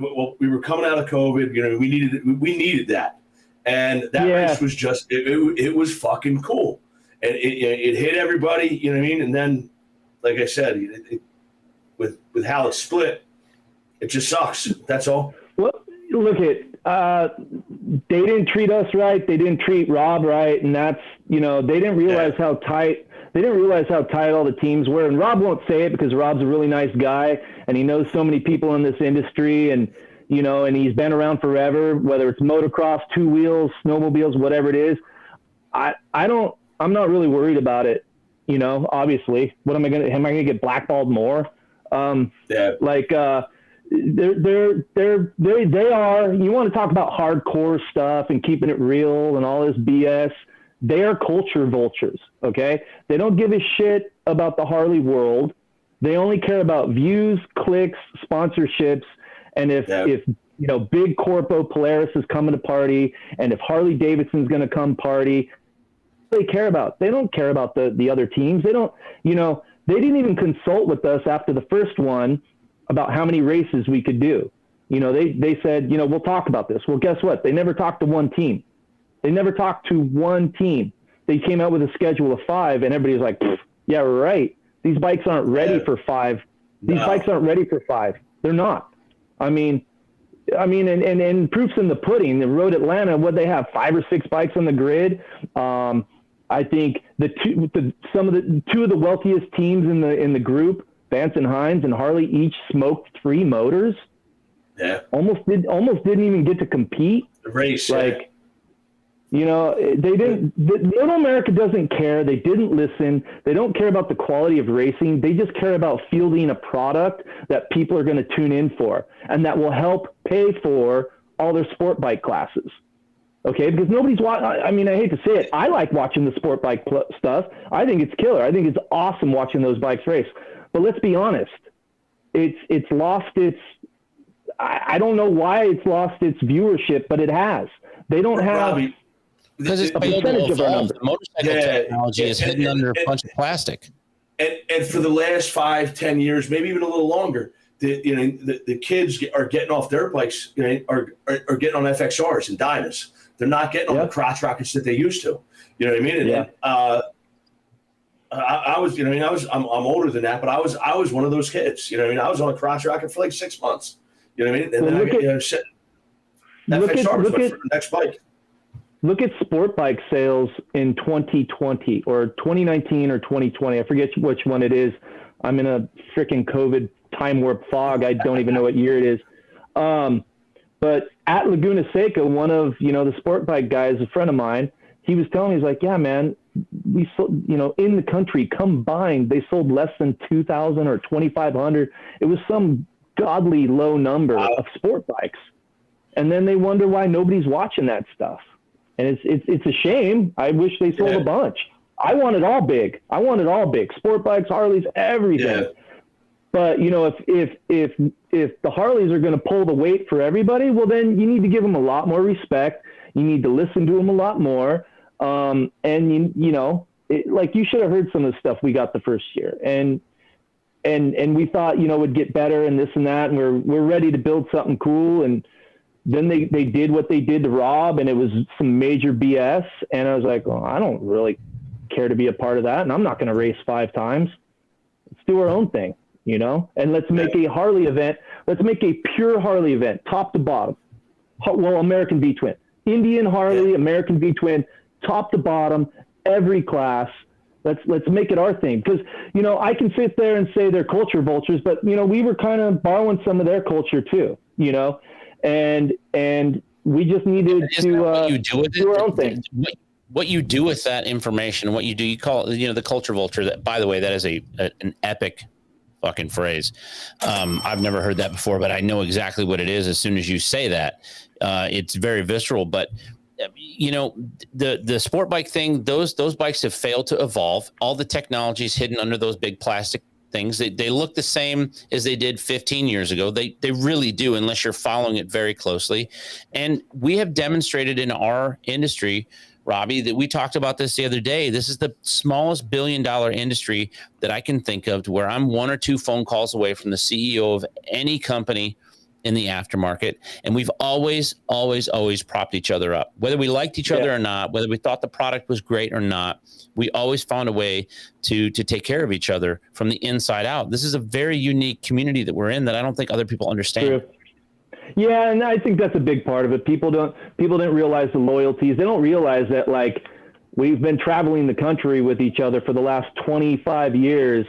Well, we were coming out of COVID. We needed that, and that race was just it was fucking cool, and it hit everybody. And then like I said, with how it's split, it just sucks. That's all. Well, look at they didn't treat us right. They didn't treat Rob right, and that's they didn't realize how tight. They didn't realize how tight all the teams were. And Rob won't say it because Rob's a really nice guy, and he knows so many people in this industry, and and he's been around forever. Whether it's motocross, two wheels, snowmobiles, whatever it is, I'm not really worried about it. Obviously, am I gonna get blackballed more? They are. You want to talk about hardcore stuff and keeping it real and all this BS? They are culture vultures. Okay, they don't give a shit about the Harley world. They only care about views, clicks, sponsorships, and if big corpo Polaris is coming to party, and if Harley Davidson's going to come party, they care about. They don't care about the other teams. They don't. They didn't even consult with us after the first one about how many races we could do. They said, we'll talk about this. Well, guess what? They never talked to one team. They never talked to one team. They came out with a schedule of 5, and everybody's like, yeah, right. These bikes aren't ready for 5. These bikes aren't ready for 5. They're not. I mean, and proof's in the pudding. The Road Atlanta, what they have, 5 or 6 bikes on the grid. I think two of the wealthiest teams in the group, Vance and Hines and Harley, each smoked 3 motors. Yeah. Almost didn't even get to compete. The race. They didn't. Middle America doesn't care. They didn't listen. They don't care about the quality of racing. They just care about fielding a product that people are going to tune in for, and that will help pay for all their sport bike classes. Okay, because nobody's watching. I mean, I hate to say it. I like watching the sport bike stuff. I think it's killer. I think it's awesome watching those bikes race. But let's be honest. It's lost its. I don't know why it's lost its viewership, but it has. They don't have. Robbie, because it's percentage of our numbers. Motorcycle technology is hidden under a bunch of plastic. And for the last 5-10 years, maybe even a little longer, the kids are getting off their bikes, are getting on FXRs and Dynas. They're not getting on the crotch rockets that they used to. You know what I mean? And I was, I'm older than that, but I was one of those kids. I was on a crotch rocket for like 6 months. You know what I mean? And then FXR was my next bike. Look at sport bike sales in 2020 or 2019 or 2020. I forget which one it is. I'm in a freaking COVID time warp fog. I don't even know what year it is. But at Laguna Seca, one of, the sport bike guys, a friend of mine, he was telling me, he's like, yeah, man, we sold, in the country combined, they sold less than 2,000 or 2,500. It was some godly low number of sport bikes. And then they wonder why nobody's watching that stuff. And it's a shame. I wish they sold a bunch. I want it all big. Sport bikes, Harleys, everything. Yeah. But if the Harleys are going to pull the weight for everybody, well, then you need to give them a lot more respect. You need to listen to them a lot more. And like you should have heard some of the stuff we got the first year, and we thought would get better and this and that, and we're ready to build something cool. And then they did what they did to Rob, and it was some major BS. And I was like, well, I don't really care to be a part of that, and I'm not going to race 5 times. Let's do our own thing, and let's make a Harley event. Let's make a pure Harley event, top to bottom. Well, American V-twin, Indian Harley, American V-twin, top to bottom, every class. Let's make it our thing, because I can sit there and say they're culture vultures, but we were kind of borrowing some of their culture too, and we just needed to do our own thing. What you do with that information, what you do, you call it, the culture vulture. That, by the way, that is an epic fucking phrase. I've never heard that before, but I know exactly what it is as soon as you say that. It's very visceral, but the sport bike thing, those bikes have failed to evolve. All the technology is hidden under those big plastic things. They look the same as they did 15 years ago. They really do, unless you're following it very closely. And we have demonstrated in our industry, Robbie, that we talked about this the other day. This is the smallest $1 billion industry that I can think of, to where I'm 1 or 2 phone calls away from the CEO of any company in the aftermarket, and we've always propped each other up, whether we liked each other or not, whether we thought the product was great or not. We always found a way to take care of each other from the inside out. This is a very unique community that we're in that I don't think other people understand. True. Yeah, and I think that's a big part of it. People didn't realize the loyalties. They don't realize that, like, we've been traveling the country with each other for the last 25 years,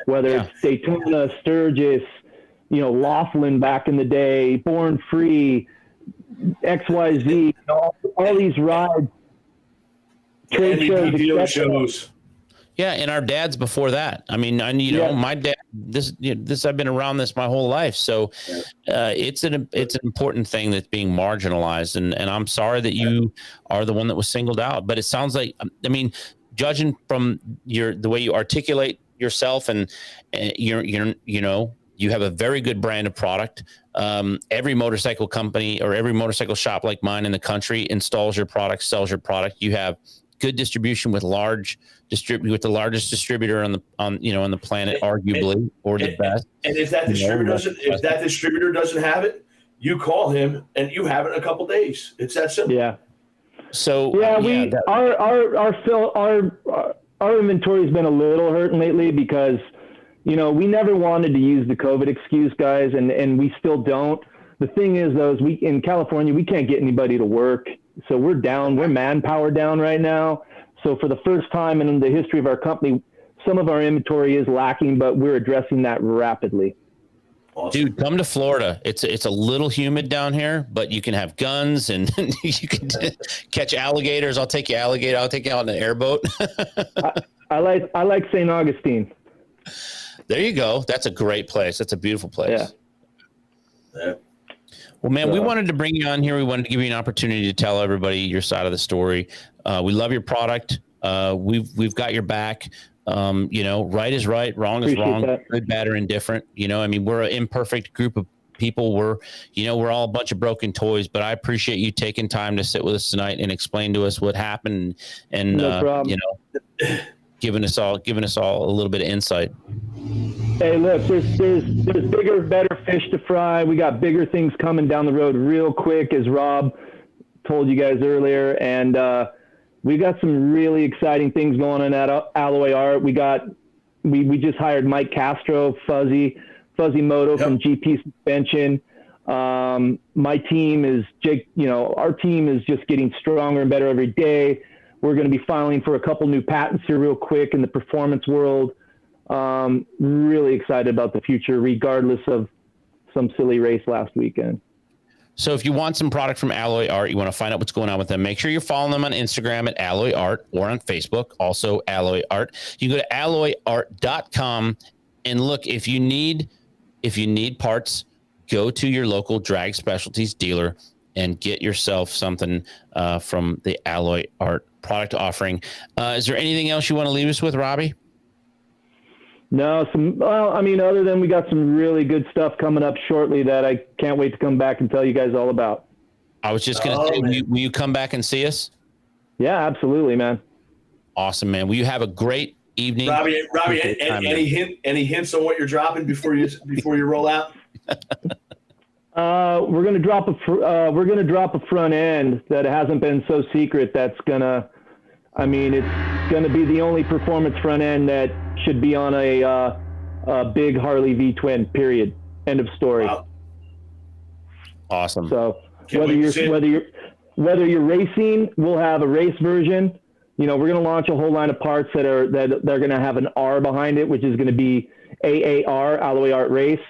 whether it's Daytona, Sturgis, Laughlin back in the day, Born Free, XYZ, all these rides, trade shows. Yeah, and our dads before that. I mean, my dad. This I've been around this my whole life, so it's an important thing that's being marginalized, and I'm sorry that you are the one that was singled out. But it sounds like, I mean, judging from the way you articulate yourself, and you have a very good brand of product. Every motorcycle company or every motorcycle shop like mine in the country installs your product, sells your product. You have good distribution with the largest distributor on the planet, arguably, or the best. And if that distributor doesn't have it, you call him and you have it in a couple days. It's that simple. Yeah. So our inventory has been a little hurting lately because, we never wanted to use the COVID excuse, guys, and we still don't. The thing is, though, is in California, we can't get anybody to work. So we're down. We're manpower down right now. So for the first time in the history of our company, some of our inventory is lacking, but we're addressing that rapidly. Awesome. Dude, come to Florida. It's a little humid down here, but you can have guns and you can catch alligators. I'll take you alligator. I'll take you out in an airboat. I like St. Augustine. There you go. That's a great place. That's a beautiful place. Yeah. Well, man, we wanted to bring you on here. We wanted to give you an opportunity to tell everybody your side of the story. We love your product. We've got your back. Right is right, wrong is wrong, good, bad, or indifferent. I mean, we're an imperfect group of people. We're all a bunch of broken toys, but I appreciate you taking time to sit with us tonight and explain to us what happened and no problem. giving us all a little bit of insight. Hey, look, there's bigger, better fish to fry. We got bigger things coming down the road real quick, as Rob told you guys earlier. And we got some really exciting things going on at Alloy Art. We just hired Mike Castro, Fuzzy Moto from GP Suspension. My team is our team is just getting stronger and better every day. We're going to be filing for a couple new patents here real quick in the performance world. Really excited about the future, regardless of some silly race last weekend. So if you want some product from Alloy Art, you want to find out what's going on with them, make sure you're following them on Instagram at Alloy Art or on Facebook, also Alloy Art. You go to alloyart.com and look, if you need parts, go to your local drag specialties dealer and get yourself something from the Alloy Art product offering. Is there anything else you want to leave us with, Robbie? No, other than we got some really good stuff coming up shortly that I can't wait to come back and tell you guys all about. I was just going to say, will you come back and see us? Yeah, absolutely, man. Awesome, man. Will you have a great evening? Robbie, any hints on what you're dropping before you roll out? We're gonna drop a front end that hasn't been so secret. It's gonna be the only performance front end that should be on a big Harley V twin. Period. End of story. Wow. Awesome. So whether you're racing, we'll have a race version. We're going to launch a whole line of parts that are going to have an R behind it, which is going to be AAR, Alloy Art Race.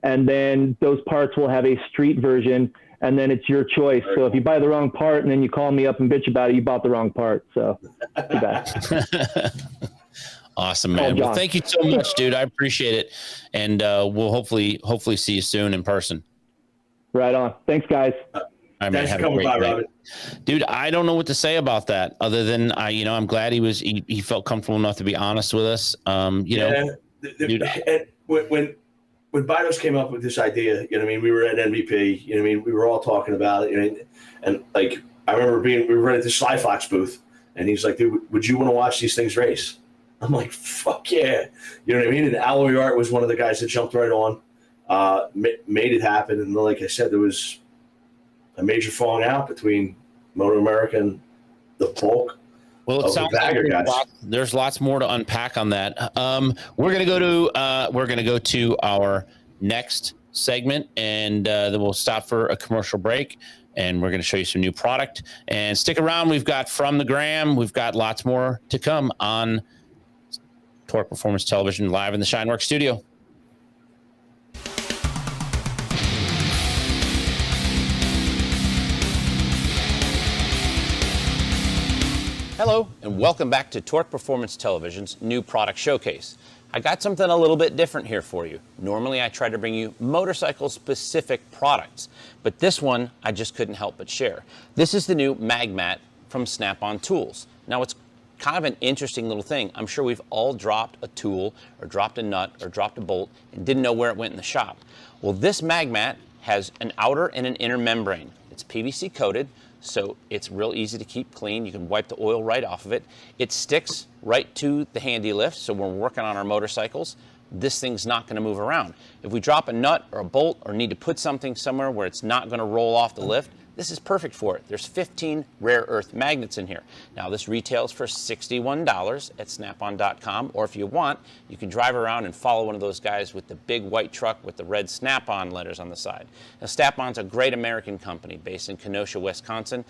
And then those parts will have a street version, and then it's your choice. So if you buy the wrong part and then you call me up and bitch about it, you bought the wrong part. So too bad. Awesome, man. Well, thank you so much, dude. I appreciate it. And we'll hopefully see you soon in person. Right on. Thanks, guys. Thanks for coming by, Robin. Dude, I don't know what to say about that other than I'm glad he felt comfortable enough to be honest with us. Dude, when Buydos came up with this idea, we were at MVP, we were all talking about it, and like I remember we were at the Sly Fox booth, and he's like, dude, would you want to watch these things race? I'm like, fuck yeah. You know what I mean? And Alloy Art was one of the guys that jumped right on. made it happen. And like I said, there was a major falling out between Motor America and the bulk. Well, it sounds like there's lots more to unpack on that. We're gonna go to our next segment, and then we'll stop for a commercial break, and we're gonna show you some new product. And stick around. We've got From the Gram. We've got lots more to come on Torque Performance Television live in the SHINE WERKS studio. Hello, and welcome back to Torque Performance Television's new product showcase. I got something a little bit different here for you. Normally, I try to bring you motorcycle-specific products, but this one I just couldn't help but share. This is the new mag mat from Snap-on Tools. Now, it's kind of an interesting little thing. I'm sure we've all dropped a tool or dropped a nut or dropped a bolt and didn't know where it went in the shop. Well, this mag mat has an outer and an inner membrane. It's PVC coated, so it's real easy to keep clean. You can wipe the oil right off of it. It sticks right to the handy lift, so when we're working on our motorcycles, this thing's not gonna move around. If we drop a nut or a bolt or need to put something somewhere where it's not gonna roll off the lift, this is perfect for it. There's 15 rare earth magnets in here. Now, this retails for $61 at snapon.com, or if you want, you can drive around and follow one of those guys with the big white truck with the red Snap-on letters on the side. Now, Snap-on's a great American company based in Kenosha, Wisconsin,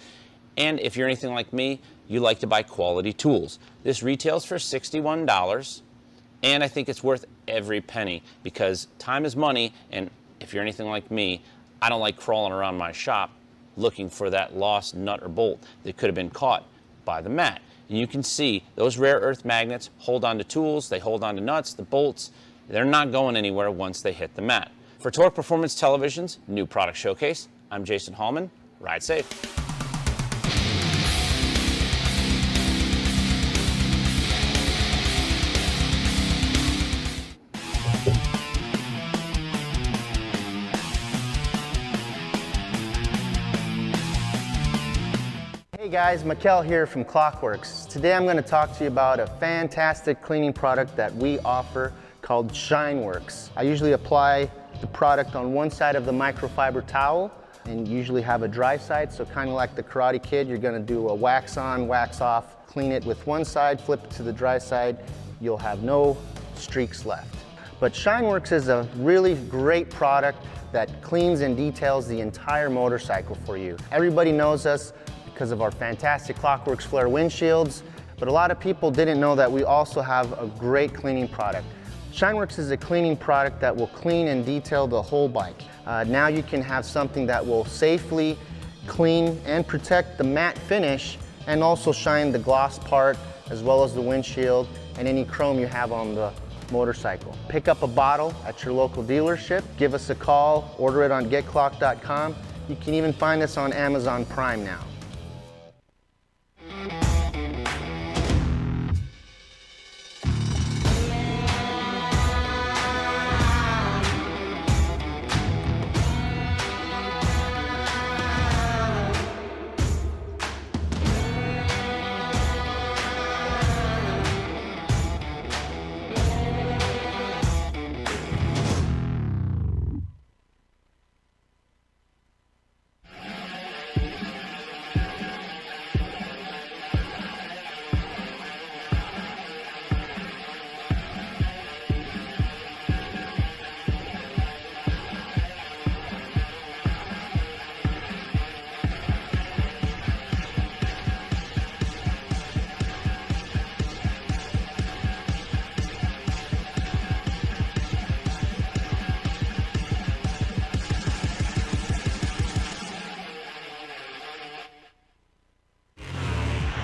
and if you're anything like me, you like to buy quality tools. This retails for $61, and I think it's worth every penny because time is money, and if you're anything like me, I don't like crawling around my shop looking for that lost nut or bolt that could have been caught by the mat. And you can see those rare earth magnets hold on to tools, they hold on to nuts, the bolts. They're not going anywhere once they hit the mat. For Torque Performance Television's new product showcase, I'm Jason Hallman. Ride safe. Hey guys, Mikkel here from Clockworks. Today I'm going to talk to you about a fantastic cleaning product that we offer called SHINE WERKS. I usually apply the product on one side of the microfiber towel and usually have a dry side, so kind of like the Karate Kid, you're going to do a wax on, wax off, clean it with one side, flip it to the dry side, you'll have no streaks left. But SHINE WERKS is a really great product that cleans and details the entire motorcycle for you. Everybody knows us because of our fantastic Clockworks flare windshields, but a lot of people didn't know that we also have a great cleaning product. SHINE WERKS is a cleaning product that will clean and detail the whole bike. Now you can have something that will safely clean and protect the matte finish and also shine the gloss part as well as the windshield and any chrome you have on the motorcycle. Pick up a bottle at your local dealership, give us a call, order it on getclock.com. You can even find us on Amazon Prime now.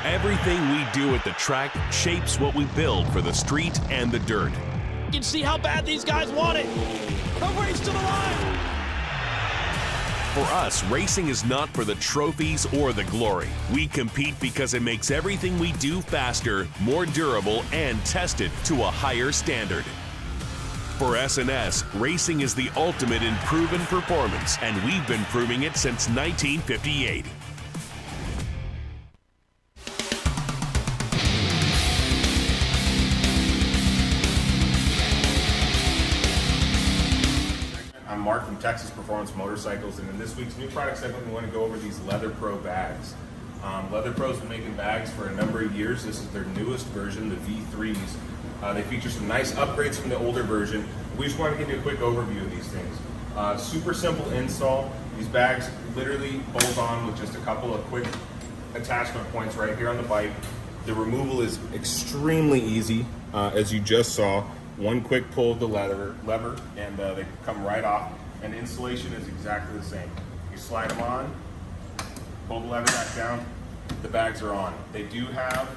Everything we do at the track shapes what we build for the street and the dirt. You can see how bad these guys want it. A race to the line. For us, racing is not for the trophies or the glory. We compete because it makes everything we do faster, more durable, and tested to a higher standard. For S&S, racing is the ultimate in proven performance, and we've been proving it since 1958. Texas Performance Motorcycles, and in this week's new product segment, we want to go over these Leather Pro bags. Leather Pro's been making bags for a number of years. This is their newest version, the V3s. They feature some nice upgrades from the older version. We just want to give you a quick overview of these things. Super simple install. These bags literally bolt on with just a couple of quick attachment points right here on the bike. The removal is extremely easy, as you just saw. One quick pull of the lever, and they come right off. And the installation is exactly the same. You slide them on, pull the lever back down, the bags are on. They do have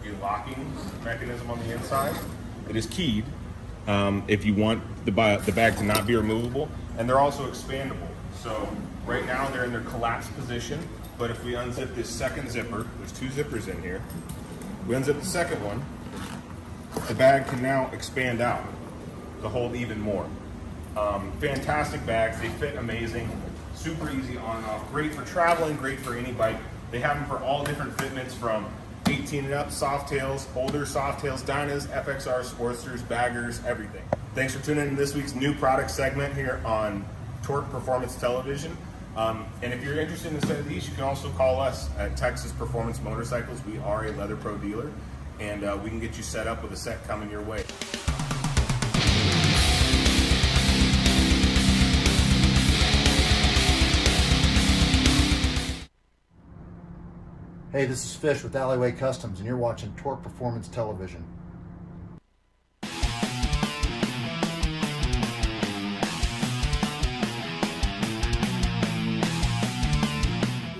a locking mechanism on the inside. It is keyed if you want the bag to not be removable, and they're also expandable. So right now they're in their collapsed position, but if we unzip this second zipper, there's two zippers in here, we unzip the second one, the bag can now expand out to hold even more. Fantastic bags, they fit amazing, super easy on and off, great for traveling, great for any bike. They have them for all different fitments from 18 and up, Softails, older Softails, Dynas, FXR, Sportsters, Baggers, everything. Thanks for tuning in to this week's new product segment here on Torque Performance Television. And if you're interested in a set of these, you can also call us at Texas Performance Motorcycles. We are a Leather Pro dealer, and we can get you set up with a set coming your way. Hey, this is Fish with Alleyway Customs, and you're watching Torque Performance Television.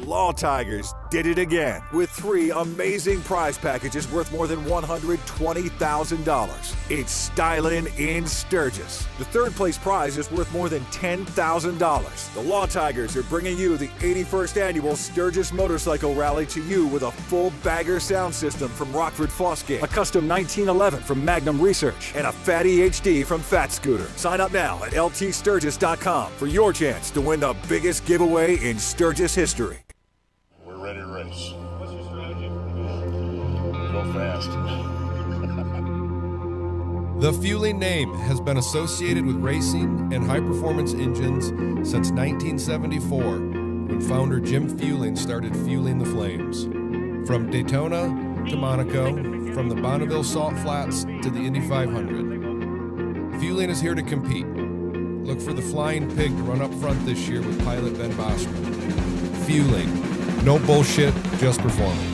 Law Tigers did it again with 3 amazing prize packages worth more than $120,000. It's Stylin' in Sturgis. The third place prize is worth more than $10,000. The Law Tigers are bringing you the 81st annual Sturgis Motorcycle Rally to you with a full bagger sound system from Rockford Fosgate, a custom 1911 from Magnum Research, and a Fatty HD from Fat Scooter. Sign up now at ltsturgis.com for your chance to win the biggest giveaway in Sturgis history. Ready to race. What's your strategy? Go fast. The Fueling name has been associated with racing and high-performance engines since 1974, when founder Jim Fueling started fueling the flames. From Daytona to Monaco, from the Bonneville Salt Flats to the Indy 500. Fueling is here to compete. Look for the Flying Pig to run up front this year with pilot Ben Bosman. Fueling. No bullshit, just performance.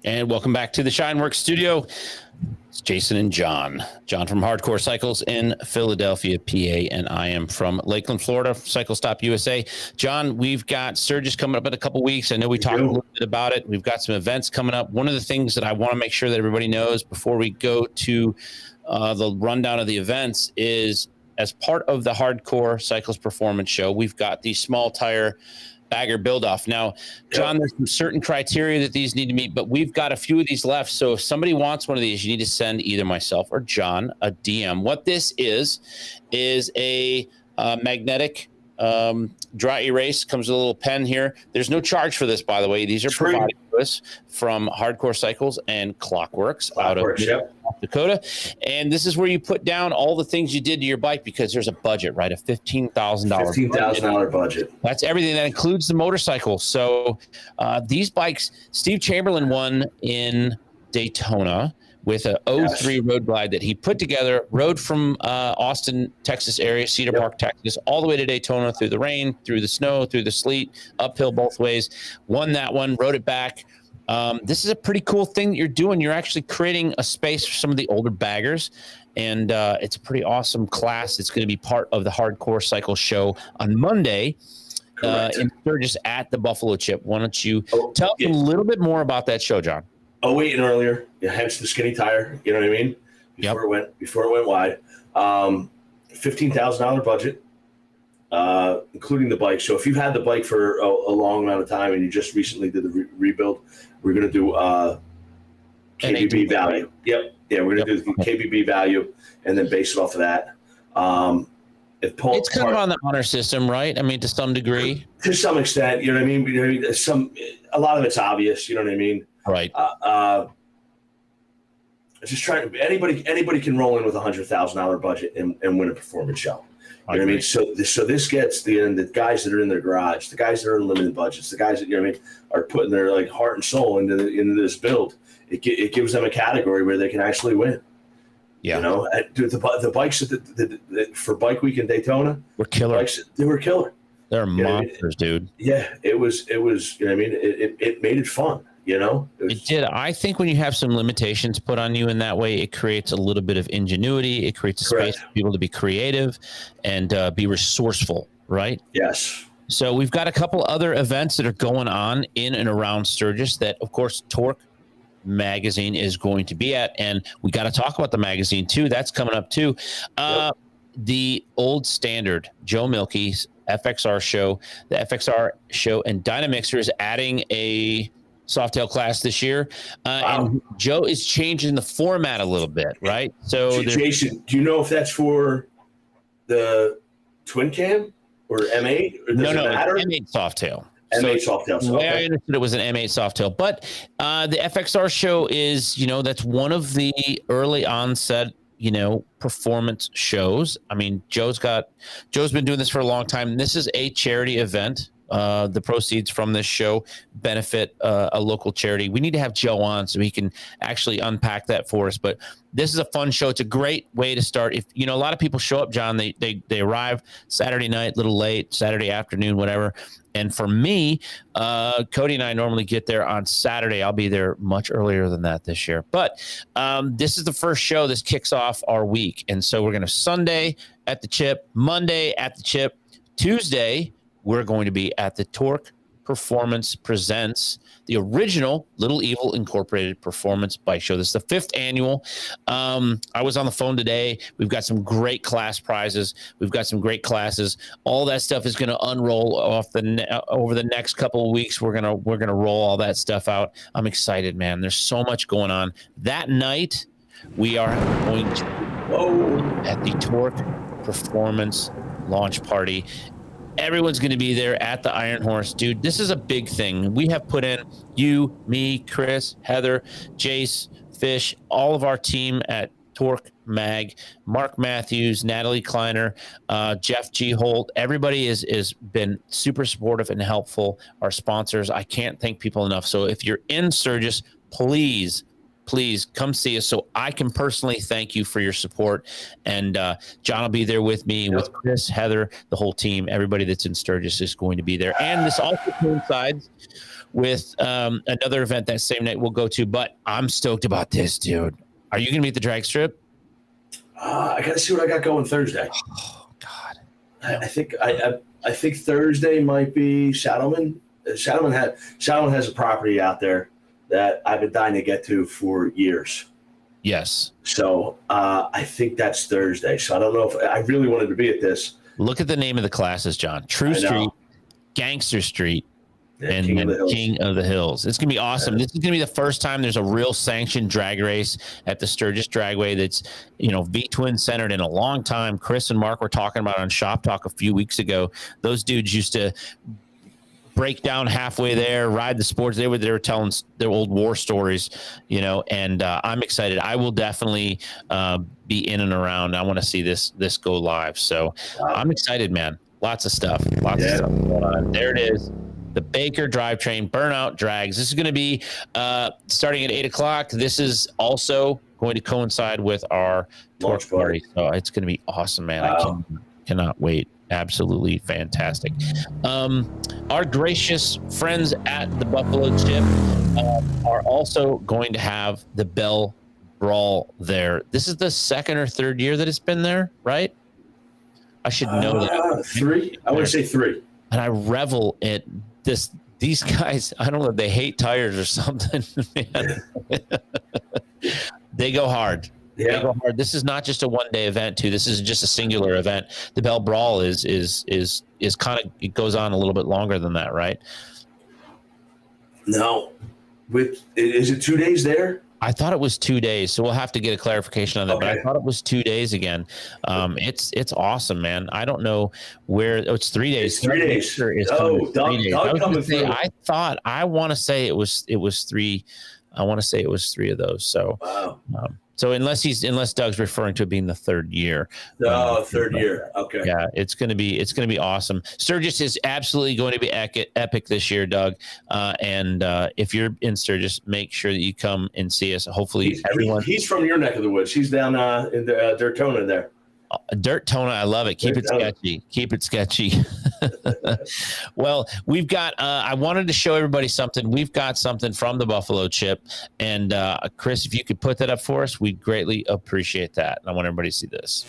And welcome back to the SHINE WERKS studio. Jason and John. John from Hardcore Cycles in Philadelphia, PA, and I am from Lakeland, Florida, Cycle Stop USA. John, we've got Sturgis coming up in a couple weeks. I know we talked a little bit about it. We've got some events coming up. One of the things that I want to make sure that everybody knows before we go to the rundown of the events is, as part of the Hardcore Cycles Performance Show, we've got the small tire bagger build off. Now, John, there's some certain criteria that these need to meet, but we've got a few of these left. So if somebody wants one of these, you need to send either myself or John a DM. What this is a magnetic dry erase. Comes with a little pen here. There's no charge for this, by the way. These are provided to us from Hardcore Cycles and Clockworks out of North Dakota. And this is where you put down all the things you did to your bike, because there's a budget, right? A $15,000 $15,000 budget. That's everything. That includes the motorcycle. So these bikes, Steve Chamberlain won in Daytona with a 03 Road Glide that he put together, rode from Austin, Texas area, Cedar Park, Texas, all the way to Daytona, through the rain, through the snow, through the sleet, uphill both ways, won that one, rode it back. This is a pretty cool thing that you're doing. You're actually creating a space for some of the older baggers, and it's a pretty awesome class. It's going to be part of the Hardcore Cycle Show on Monday in Sturgis at the Buffalo Chip. Why don't you tell us a little bit more about that show, John? Oh, wait, and earlier, hence the skinny tire. You know what I mean? Before it went wide. $15,000 budget, including the bike. So if you've had the bike for a long amount of time and you just recently did the rebuild, we're going to do KBB value. Yep. Yeah, we're going to do the KBB value and then base it off of that. It's kind of on the honor system, right? I mean, to some degree. To some extent, you know what I mean? A lot of it's obvious, you know what I mean? Right. Just trying to, anybody can roll in with $100,000 budget and win a performance show. You know what I mean? So this gets the guys that are in their garage, the guys that are in limited budgets, the guys that, you know what I mean, are putting their like heart and soul into this build. It gives them a category where they can actually win. Yeah. You know, dude, the bikes for Bike Week in Daytona were killer. They were killer. They're monsters, dude. Yeah, it was. You know what I mean? It made it fun. You know, it did. I think when you have some limitations put on you in that way, it creates a little bit of ingenuity. It creates a space for people to be creative and be resourceful, right? Yes. So we've got a couple other events that are going on in and around Sturgis that, of course, Torque Magazine is going to be at. And we got to talk about the magazine, too. That's coming up, too. The Old Standard, Joe Milkey's FXR show, the FXR show, and Dynamixer is adding a Softail class this year, and Joe is changing the format a little bit, right? So, Jason, do you know if that's for the twin cam or M8? Or does it matter? M8 Softail. M8 Softail. The way I understood it was an M8 Softail, but the FXR show is, that's one of the early onset, performance shows. I mean, Joe's been doing this for a long time. This is a charity event. The proceeds from this show benefit a local charity. We need to have Joe on so he can actually unpack that for us. But this is a fun show. It's a great way to start. If a lot of people show up, John, they arrive Saturday night, a little late, Saturday afternoon, whatever. And for me, Cody and I normally get there on Saturday. I'll be there much earlier than that this year. But this is the first show. This kicks off our week. And so we're going to Sunday at the Chip, Monday at the Chip, Tuesday we're going to be at the Torque Performance Presents, the original Little Evil Incorporated Performance Bike Show. This is the 5th annual. I was on the phone today. We've got some great class prizes. We've got some great classes. All that stuff is going to unroll off over the next couple of weeks. We're gonna roll all that stuff out. I'm excited, man. There's so much going on. That night, we are going to at the Torque Performance launch party. Everyone's going to be there at the Iron Horse. Dude, this is a big thing. We have put in you, me, Chris, Heather, Jace, Fish, all of our team at Torque Mag, Mark Matthews, Natalie Kleiner, Jeff G. Holt. Everybody is been super supportive and helpful. Our sponsors, I can't thank people enough. So if you're in Sturgis, please come see us so I can personally thank you for your support. And John will be there with me, with Chris, Heather, the whole team. Everybody that's in Sturgis is going to be there. And this also coincides with another event that same night we'll go to. But I'm stoked about this, dude. Are you going to be at the drag strip? I got to see what I got going Thursday. Oh God. I think Thursday might be Shadowman. Shadowman has a property out there that I've been dying to get to for years. Yes. So I think that's Thursday. So I don't know if I really wanted to be at this. Look at the name of the classes, John. True Street, Gangster Street, and King of the Hills. It's going to be awesome. This is going to be the first time there's a real sanctioned drag race at the Sturgis Dragway that's, V-Twin centered in a long time. Chris and Mark were talking about on Shop Talk a few weeks ago. Those dudes used to break down halfway there, ride the sports. They were telling their old war stories, and I'm excited. I will definitely be in and around. I want to see this go live. So I'm excited, man. Lots of stuff. Lots of stuff going on. There it is. The Baker Drivetrain Burnout Drags. This is going to be starting at 8 o'clock. This is also going to coincide with our launch party. So it's going to be awesome, man. Wow. I cannot wait. Absolutely fantastic. Our gracious friends at the Buffalo Chip are also going to have the Bell Brawl there. This is the second or third year that it's been there, right? I should know that. 3. I would say 3. And I revel at this. These guys, I don't know if they hate tires or something, man. They go hard. Yeah. They go hard. This is not just a one-day event, too. This is just a singular event. The Bell Brawl is kind of, it goes on a little bit longer than that, right? No. Is it 2 days there? I thought it was 2 days, so we'll have to get a clarification on that. Okay. But I thought it was 2 days again. It's awesome, man. I don't know where. It's 3 days. It's 3 days. Doug coming through. I want to say it was 3. I want to say it was 3 of those. So wow. So unless Doug's referring to it being the third year. Third year. Okay. Yeah, it's gonna be awesome. Sturgis is absolutely going to be epic this year, Doug. And if you're in Sturgis, make sure that you come and see us. Hopefully, he's from your neck of the woods. He's down in the Dirtona there. Dirtona, I love it. Keep it sketchy. Keep it sketchy. Well, we've got, I wanted to show everybody something. We've got something from the Buffalo Chip. And Chris, if you could put that up for us, we'd greatly appreciate that. I want everybody to see this.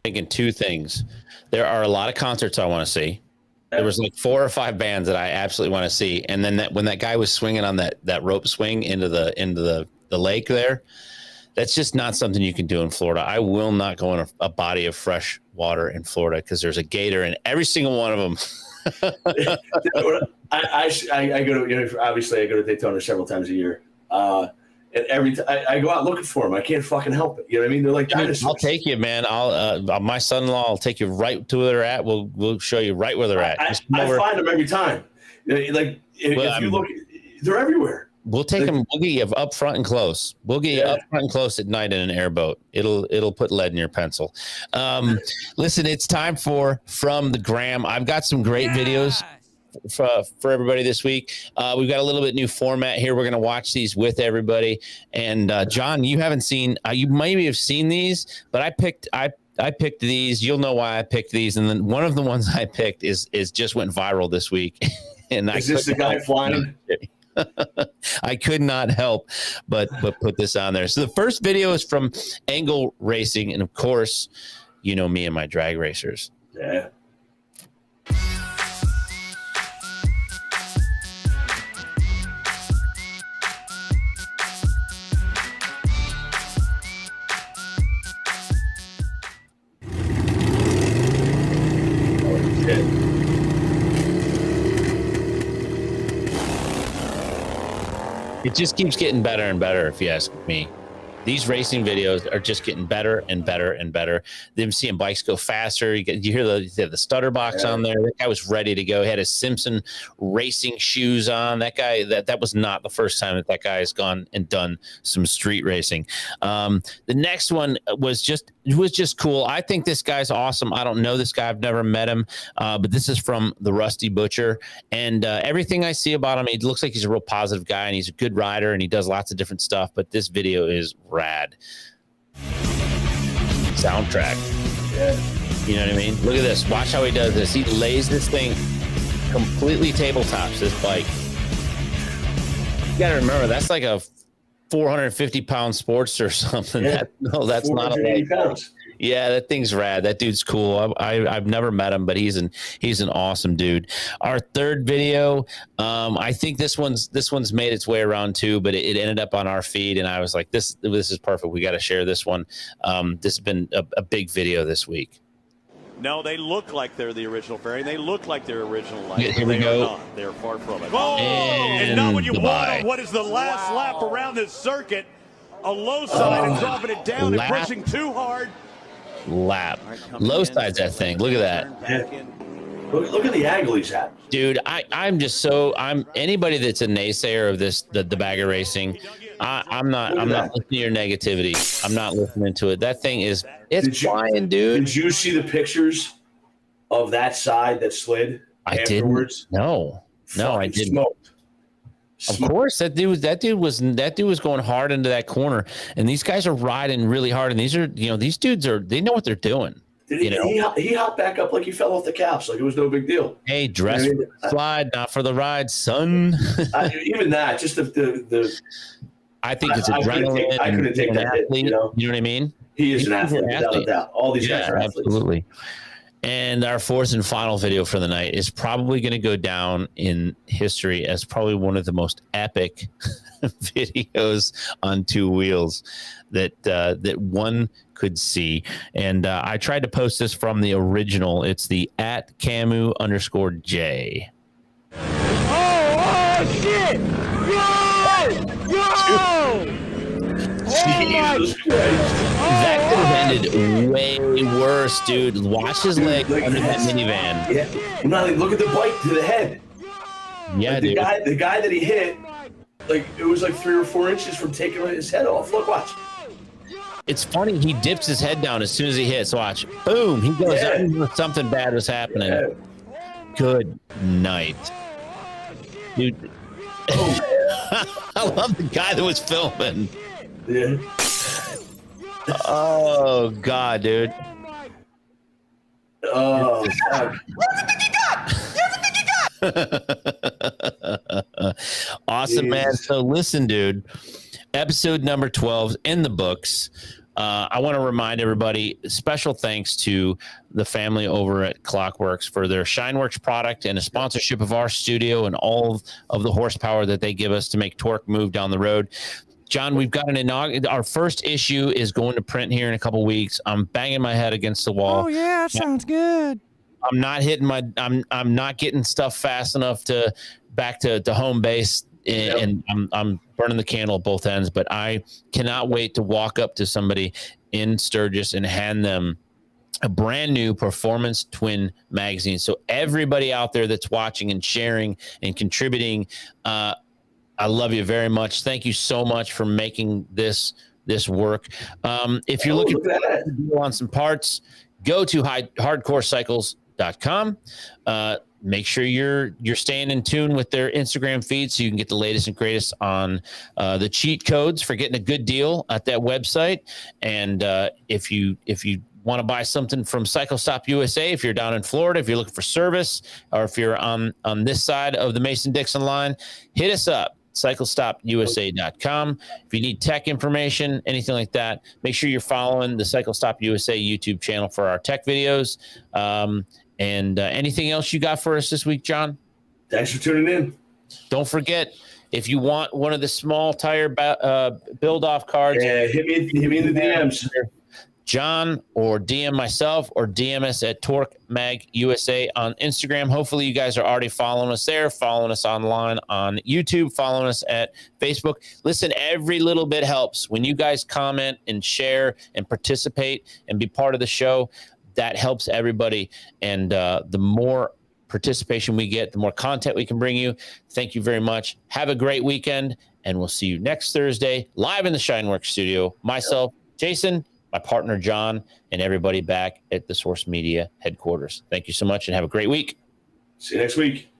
Thinking two things. There are a lot of concerts I want to see. There was like 4 or 5 bands that I absolutely want to see. And then when that guy was swinging on that rope swing into the lake there, that's just not something you can do in Florida. I will not go in a body of fresh water in Florida because there's a gator in every single one of them. I go to, obviously I go to Daytona several times a year. And every time I go out looking for them, I can't fucking help it. You know what I mean? They're like dinosaurs. I'll take you, man. My son-in-law will take you right to where they're at. We'll show you right where they're at. I find them every time. Like if you look, they're everywhere. We'll take them. We'll get you up front and close. We'll get you up front and close at night in an airboat. It'll put lead in your pencil. Listen, it's time for From the Gram. I've got some great videos for everybody this week. We've got a little bit new format here. We're going to watch these with everybody. And John, you haven't seen. You maybe have seen these, but I picked these. You'll know why I picked these. And then one of the ones I picked is just went viral this week. And is this the guy flying? I could not help but put this on there. So the first video is from Angle Racing, and of course, you know me and my drag racers. Yeah. Oh, shit. It just keeps getting better and better, if you ask me. These racing videos are just getting better and better and better. Them seeing bikes go faster. You hear the stutter box on there. That guy was ready to go. He had his Simpson racing shoes on. That guy, that was not the first time that guy has gone and done some street racing. The next one was just cool. I think this guy's awesome. I don't know this guy. I've never met him, but this is from the Rusty Butcher. And everything I see about him, it looks like he's a real positive guy, and he's a good rider, and he does lots of different stuff. But this video is rad. Soundtrack. Yeah. You know what I mean? Look at this. Watch how he does this. He lays this thing completely tabletops this bike. You got to remember, that's like a 450-pound Sportster or something. Yeah. That's not a light pounds. Yeah, that thing's rad. That dude's cool. I've never met him, but he's an awesome dude. Our third video, I think this one's made its way around too, but it ended up on our feed, and I was like, this is perfect. We got to share this one. This has been a big video this week. No, they look like they're the original fairing. They look like they're original light. Here we go. Are not. They're far from it. Oh, and not what you want. What is the last lap around this circuit? A low side and dropping it down and pushing too hard. Lap. Low side's that thing. Look at that. Yeah. Look at the angle he's at. Dude, I'm anybody that's a naysayer of the bagger racing. I'm not listening to your negativity. I'm not listening to it. That thing it's flying, dude. Did you see the pictures of that side that slid afterwards? No, I didn't. Smoked. Of course, that dude was going hard into that corner, and these guys are riding really hard, and these dudes they know what they're doing. He hopped back up like he fell off the couch, like it was no big deal. Hey, dress for the slide, not for the ride, son. Even that, just the. I think it's adrenaline. I couldn't take that hit. You know what I mean? He is an athlete, without a doubt. All these guys are athletes. Absolutely. And our fourth and final video for the night is probably going to go down in history as probably one of the most epic videos on two wheels that one could see. And I tried to post this from the original. It's the @Camu_J. Oh shit! Yo! That could have ended way worse, dude. Watch his leg under that minivan. Yeah. Now look at the bike to the head. Yeah, like dude. The guy that he hit, like it was like 3 or 4 inches from taking his head off. Look, watch. It's funny. He dips his head down as soon as he hits. Watch. Boom. He goes up. Something bad was happening. Yeah. Good night, dude. Oh. I love the guy that was filming. Yeah. Oh God, dude. Oh fuck. Awesome, man. So listen, dude. Episode number 12 in the books. I want to remind everybody, special thanks to the family over at Clockworks for their Shine Works product and a sponsorship of our studio and all of the horsepower that they give us to make torque move down the road. John, we've got our first issue is going to print here in a couple weeks. I'm banging my head against the wall. Oh yeah, that sounds good. I'm not hitting I'm not getting stuff fast enough to back to home base, and I'm burning the candle at both ends. But I cannot wait to walk up to somebody in Sturgis and hand them a brand new Performance Twin magazine. So everybody out there that's watching and sharing and contributing, I love you very much. Thank you so much for making this work. If you're looking for a deal on some parts, go to hardcorecycles.com. Make sure you're staying in tune with their Instagram feed so you can get the latest and greatest on the cheat codes for getting a good deal at that website. And if you want to buy something from Cycle Stop USA, if you're down in Florida, if you're looking for service, or if you're on this side of the Mason-Dixon line, hit us up. CycleStopUSA.com. If you need tech information, anything like that, make sure you're following the Cycle Stop USA YouTube channel for our tech videos. And anything else you got for us this week, John? Thanks for tuning in. Don't forget, if you want one of the small tire build-off cards, hit me in the DMs. John, or DM myself, or DM us at Torque Mag USA on Instagram. Hopefully you guys are already following us there, following us online on YouTube, following us at Facebook. Listen, every little bit helps. When you guys comment and share and participate and be part of the show, that helps everybody. And the more participation we get, the more content we can bring you. Thank you very much. Have a great weekend, and we'll see you next Thursday live in the SHINE WERKS studio. Myself, Jason, my partner, John, and everybody back at the Source Media headquarters. Thank you so much, and have a great week. See you next week.